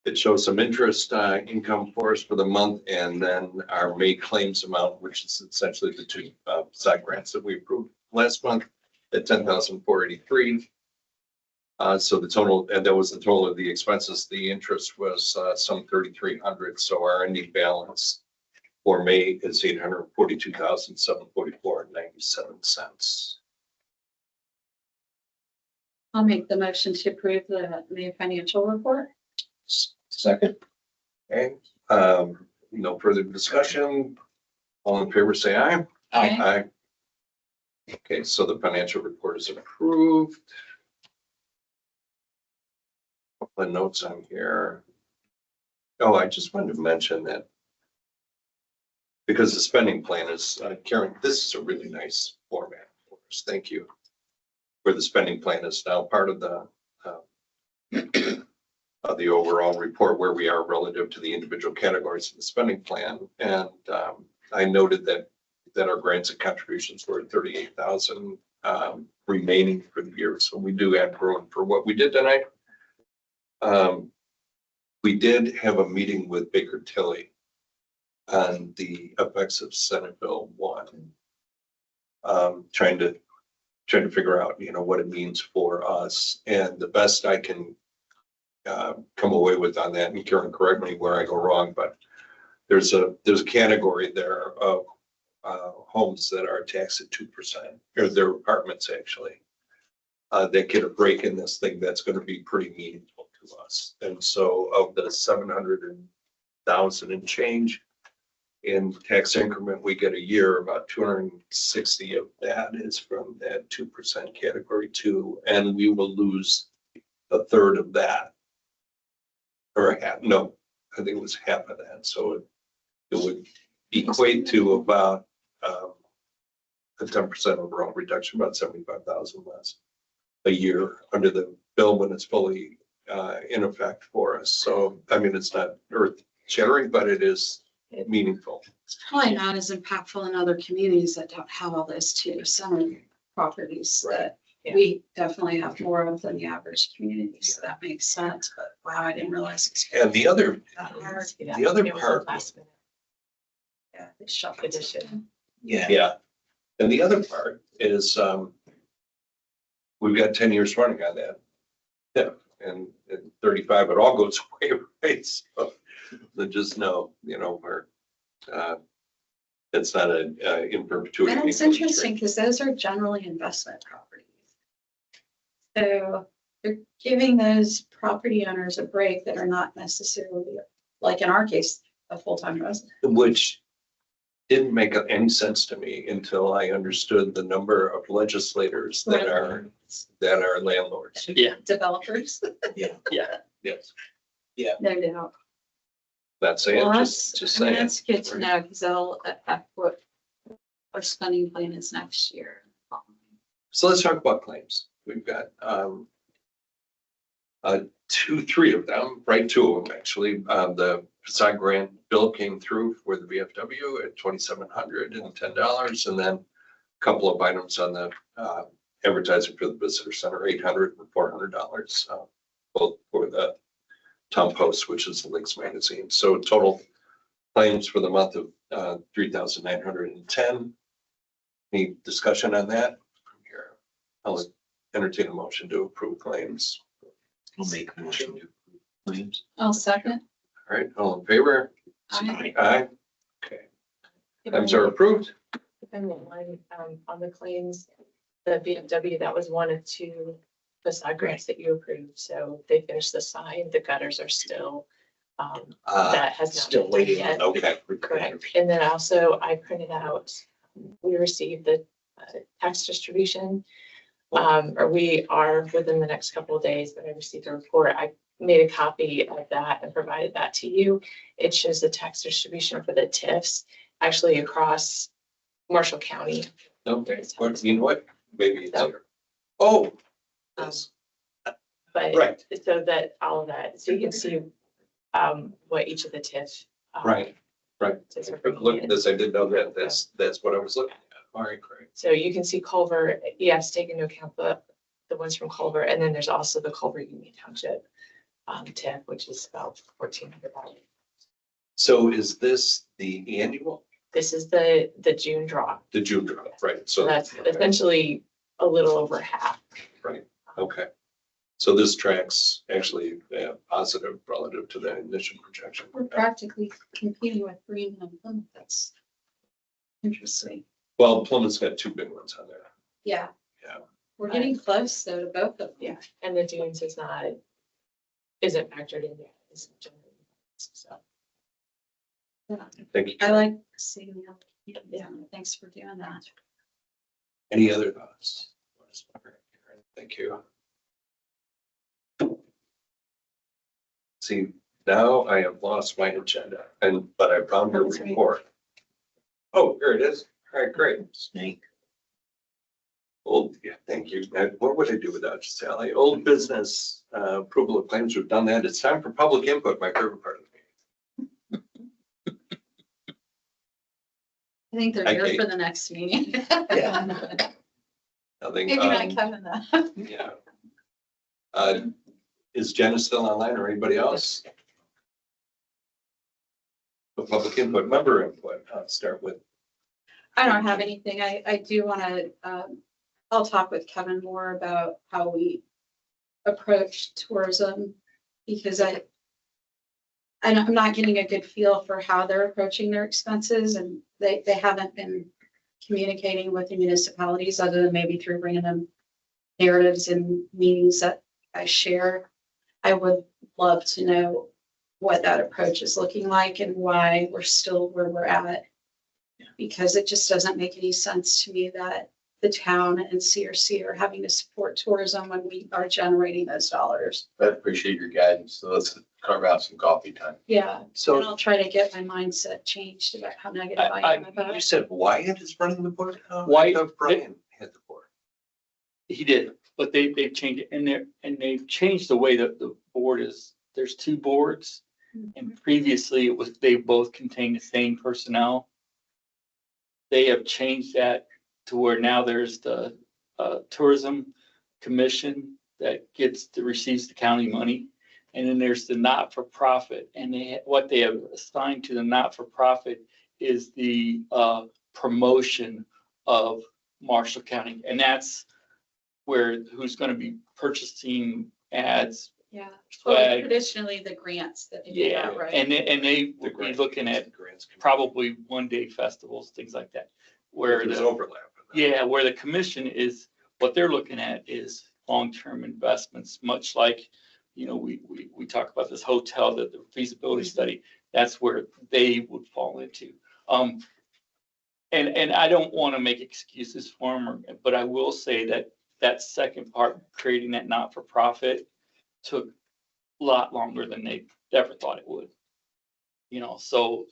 [SPEAKER 7] It shows some interest income for us for the month, and then our May claims amount, which is essentially the two side grants that we approved last month at 10,483. So the total, and that was the total of the expenses. The interest was some 3,300. So our ending balance for May is 842,744.97.
[SPEAKER 2] I'll make the motion to approve the May financial report.
[SPEAKER 3] Second.
[SPEAKER 7] Okay, no further discussion. All in favor, say aye.
[SPEAKER 2] Aye.
[SPEAKER 7] Aye. Okay, so the financial report is approved. Couple of notes on here. Oh, I just wanted to mention that because the spending plan is, Karen, this is a really nice format for us. Thank you. Where the spending plan is now part of the overall report where we are relative to the individual categories of the spending plan. And I noted that our grants and contributions were 38,000 remaining for the year. So we do have room for what we did tonight. We did have a meeting with Baker Tilly on the effects of Senate Bill 1. Trying to figure out, what it means for us. And the best I can come away with on that, and Karen, correct me where I go wrong, but there's a category there of homes that are taxed at 2%, or their apartments actually. That get a break in this thing that's going to be pretty meaningful to us. And so of the 700,000 and change in tax increment we get a year, about 260 of that is from that 2% category 2, and we will lose a third of that. Or half, no, I think it was half of that. So it would equate to about a 10% overall reduction, about 75,000 less a year under the bill when it's fully in effect for us. So, I mean, it's not earth shattering, but it is meaningful.
[SPEAKER 2] It's probably not as impactful in other communities that don't have all this too. Some properties that we definitely have more of than the average community, so that makes sense. But wow, I didn't realize it's
[SPEAKER 7] And the other
[SPEAKER 2] that hard.
[SPEAKER 7] part,
[SPEAKER 2] Yeah, they shuffled it.
[SPEAKER 7] yeah. And the other part is, we've got 10 years running on that. Yeah, and 35, it all goes away, right? So then just know, we're, it's not a in perpetuity.
[SPEAKER 2] And it's interesting because those are generally investment properties. So they're giving those property owners a break that are not necessarily, like in our case, a full-time resident.
[SPEAKER 7] Which didn't make any sense to me until I understood the number of legislators that are landlords.
[SPEAKER 8] Yeah.
[SPEAKER 2] Developers,
[SPEAKER 7] Yes.
[SPEAKER 2] no doubt.
[SPEAKER 7] Not saying,
[SPEAKER 2] Well,
[SPEAKER 7] just
[SPEAKER 2] I mean,
[SPEAKER 7] saying.
[SPEAKER 2] that's good to know because they'll affect what our spending plan is next year.
[SPEAKER 7] So let's talk about claims. We've got three of them, right? Two of them actually. The Façade grant bill came through for the VFW at $2,710, and then a couple of items on the advertising for the visitor center, $800 and $400, both for the Town Post, which is the Lakes magazine. So total claims for the month of 3,910. Any discussion on that from here? I'll entertain a motion to approve claims.
[SPEAKER 3] I'll make a motion to approve claims.
[SPEAKER 2] I'll second.
[SPEAKER 7] All right, all in favor?
[SPEAKER 2] Aye.
[SPEAKER 7] Aye. Okay, claims are approved.
[SPEAKER 10] On the claims, the BMW, that was one of two facade grants that you approved. So they finished the sign, the gutters are still, that has not
[SPEAKER 3] Still
[SPEAKER 10] been done
[SPEAKER 3] waiting.
[SPEAKER 10] yet.
[SPEAKER 7] Okay.
[SPEAKER 10] Correct. And then also I printed out, we received the tax distribution. Or we are within the next couple of days, but I received a report. I made a copy of that and provided that to you. It shows the tax distribution for the TIFs actually across Marshall County.
[SPEAKER 7] No, you know what? Maybe it's here. Oh, yes,
[SPEAKER 10] But
[SPEAKER 7] right,
[SPEAKER 10] so that all of that, so you can see what each of the TIF.
[SPEAKER 7] right.
[SPEAKER 10] TIFs are
[SPEAKER 7] Look
[SPEAKER 10] bringing
[SPEAKER 7] at
[SPEAKER 10] in.
[SPEAKER 7] this. I didn't know that. That's what I was looking at. All right, great.
[SPEAKER 10] So you can see Culver, yes, take into account the ones from Culver, and then there's also the Culver Union Township TIF, which is about $1,400.
[SPEAKER 7] So is this the annual,
[SPEAKER 10] This is the June draw.
[SPEAKER 7] the June draw, right?
[SPEAKER 10] So
[SPEAKER 7] So
[SPEAKER 10] that's essentially a little over half.
[SPEAKER 7] right. Okay. So this tracks actually positive relative to the initial projection.
[SPEAKER 2] We're practically competing with Green and Plymouth. That's interesting.
[SPEAKER 7] Well, Plymouth's got two big ones on there.
[SPEAKER 2] Yeah.
[SPEAKER 7] Yeah.
[SPEAKER 2] We're getting close though to both of them.
[SPEAKER 10] Yeah, and the dunes isn't factored in yet. It's generally, so.
[SPEAKER 7] Thank you.
[SPEAKER 2] I like seeing the application. Yeah, thanks for doing that.
[SPEAKER 7] Any other thoughts? Thank you. See, now I have lost my agenda but I found your
[SPEAKER 10] That's right.
[SPEAKER 7] report. Oh, here it is. All right, great.
[SPEAKER 3] Snake.
[SPEAKER 7] Old, yeah, thank you. What would I do without you, Sally? Old business, approval of claims. We've done that. It's time for public input, my favorite part of the meeting.
[SPEAKER 2] I think they're
[SPEAKER 7] Hi,
[SPEAKER 2] here
[SPEAKER 7] Kate.
[SPEAKER 2] for the next meeting.
[SPEAKER 7] Yeah. Nothing.
[SPEAKER 2] Maybe not Kevin though.
[SPEAKER 7] Yeah. Is Jenna still online or anybody else? The public input, member input, let's start with.
[SPEAKER 2] I don't have anything. I do want to, I'll talk with Kevin more about how we approach tourism because I'm not getting a good feel for how they're approaching their expenses and they haven't been communicating with the municipalities other than maybe through bringing them narratives and meetings that I share. I would love to know what that approach is looking like and why we're still where we're at. Because it just doesn't make any sense to me that the town and CRC are having to support tourism when we are generating those dollars.
[SPEAKER 5] I appreciate your guidance. So let's carve out some coffee time.
[SPEAKER 2] Yeah, and
[SPEAKER 7] So
[SPEAKER 2] I'll try to get my mindset changed about how negative I am about
[SPEAKER 7] you
[SPEAKER 2] it.
[SPEAKER 7] said Wyatt is running the board now?
[SPEAKER 8] Wyatt-
[SPEAKER 7] I thought Brian had the board.
[SPEAKER 8] He did, but they've changed it and they've changed the way that the board is. There's two boards. And previously they both contained the same personnel. They have changed that to where now there's the tourism commission that receives the county money. And then there's the not-for-profit and what they have assigned to the not-for-profit is the promotion of Marshall County. And that's who's going to be purchasing ads.
[SPEAKER 2] Yeah, well,
[SPEAKER 8] Swag.
[SPEAKER 2] traditionally the grants that they do
[SPEAKER 8] Yeah,
[SPEAKER 2] that, right?
[SPEAKER 8] and they
[SPEAKER 7] The
[SPEAKER 8] would be
[SPEAKER 7] grant-
[SPEAKER 8] looking at
[SPEAKER 7] grants committee.
[SPEAKER 8] probably one-day festivals, things like that. Where
[SPEAKER 7] There's
[SPEAKER 8] the,
[SPEAKER 7] overlap.
[SPEAKER 8] where the commission is, what they're looking at is long-term investments, much like, we talk about this hotel, the feasibility study, that's where they would fall into. And I don't want to make excuses for them, but I will say that second part, creating that not-for-profit took a lot longer than they ever thought it would. So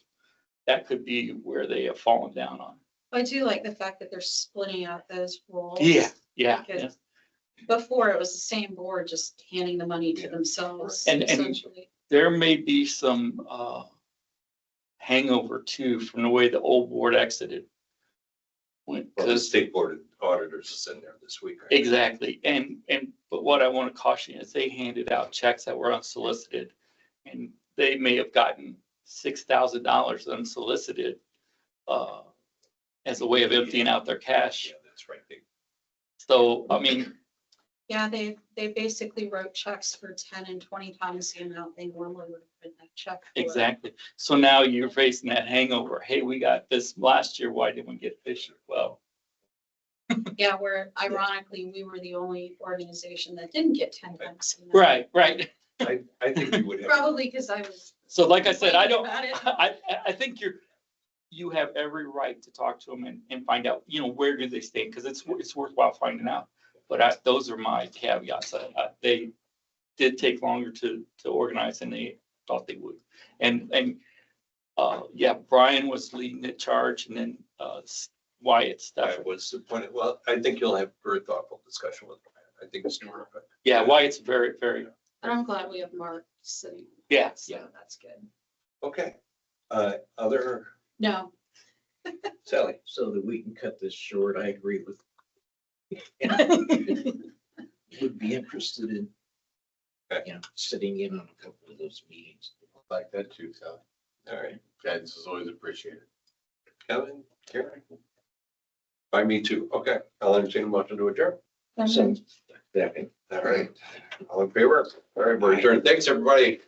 [SPEAKER 8] that could be where they have fallen down on.
[SPEAKER 2] I do like the fact that they're splitting out those roles.
[SPEAKER 8] Yeah.
[SPEAKER 2] Because before it was the same board just handing the money to themselves
[SPEAKER 8] And-
[SPEAKER 2] essentially.
[SPEAKER 8] There may be some hangover too from the way the old board exited.
[SPEAKER 7] Well, the
[SPEAKER 8] Because
[SPEAKER 7] state board of auditors is in there this week. right?
[SPEAKER 8] exactly, but what I want to caution is they handed out checks that were unsolicited. And they may have gotten $6,000 unsolicited as a way of emptying out their cash.
[SPEAKER 7] Yeah, that's right.
[SPEAKER 8] So, I mean,
[SPEAKER 2] Yeah, they basically wrote checks for 10 and 20 times the amount they normally would have written that check for.
[SPEAKER 8] exactly. So now you're facing that hangover. Hey, we got this last year. Why didn't we get this year? Well,
[SPEAKER 2] Yeah, where ironically, we were the only organization that didn't get 10 times. the amount.
[SPEAKER 8] right.
[SPEAKER 7] I think you would have.
[SPEAKER 2] Probably because I was.
[SPEAKER 8] So like I said, I don't,
[SPEAKER 2] complaining about it.
[SPEAKER 8] I think you have every right to talk to them and find out, where do they stand? Because it's worthwhile finding out. But those are my caveats. They did take longer to organize than they thought they would. And Brian was leading the charge and then Wyatt stuff.
[SPEAKER 7] I was disappointed. Well, I think you'll have a very thoughtful discussion with Brian. I think it's terrific.
[SPEAKER 8] Yeah, Wyatt's very, very,
[SPEAKER 2] And I'm glad we have Mark sitting.
[SPEAKER 8] yeah.
[SPEAKER 2] So that's good.
[SPEAKER 7] Okay. Other,
[SPEAKER 2] No,
[SPEAKER 7] Sally?
[SPEAKER 3] So that we can cut this short, I agree with. Would be interested in, sitting in on a couple of those meetings.
[SPEAKER 5] Like that too, Sally. All right. Guidance is always appreciated.
[SPEAKER 7] Kevin, Karen? By me too. Okay. I'll entertain a motion to adjourn.
[SPEAKER 3] So, second.
[SPEAKER 7] All right. All in favor? All right, we're adjourned. Thanks, everybody.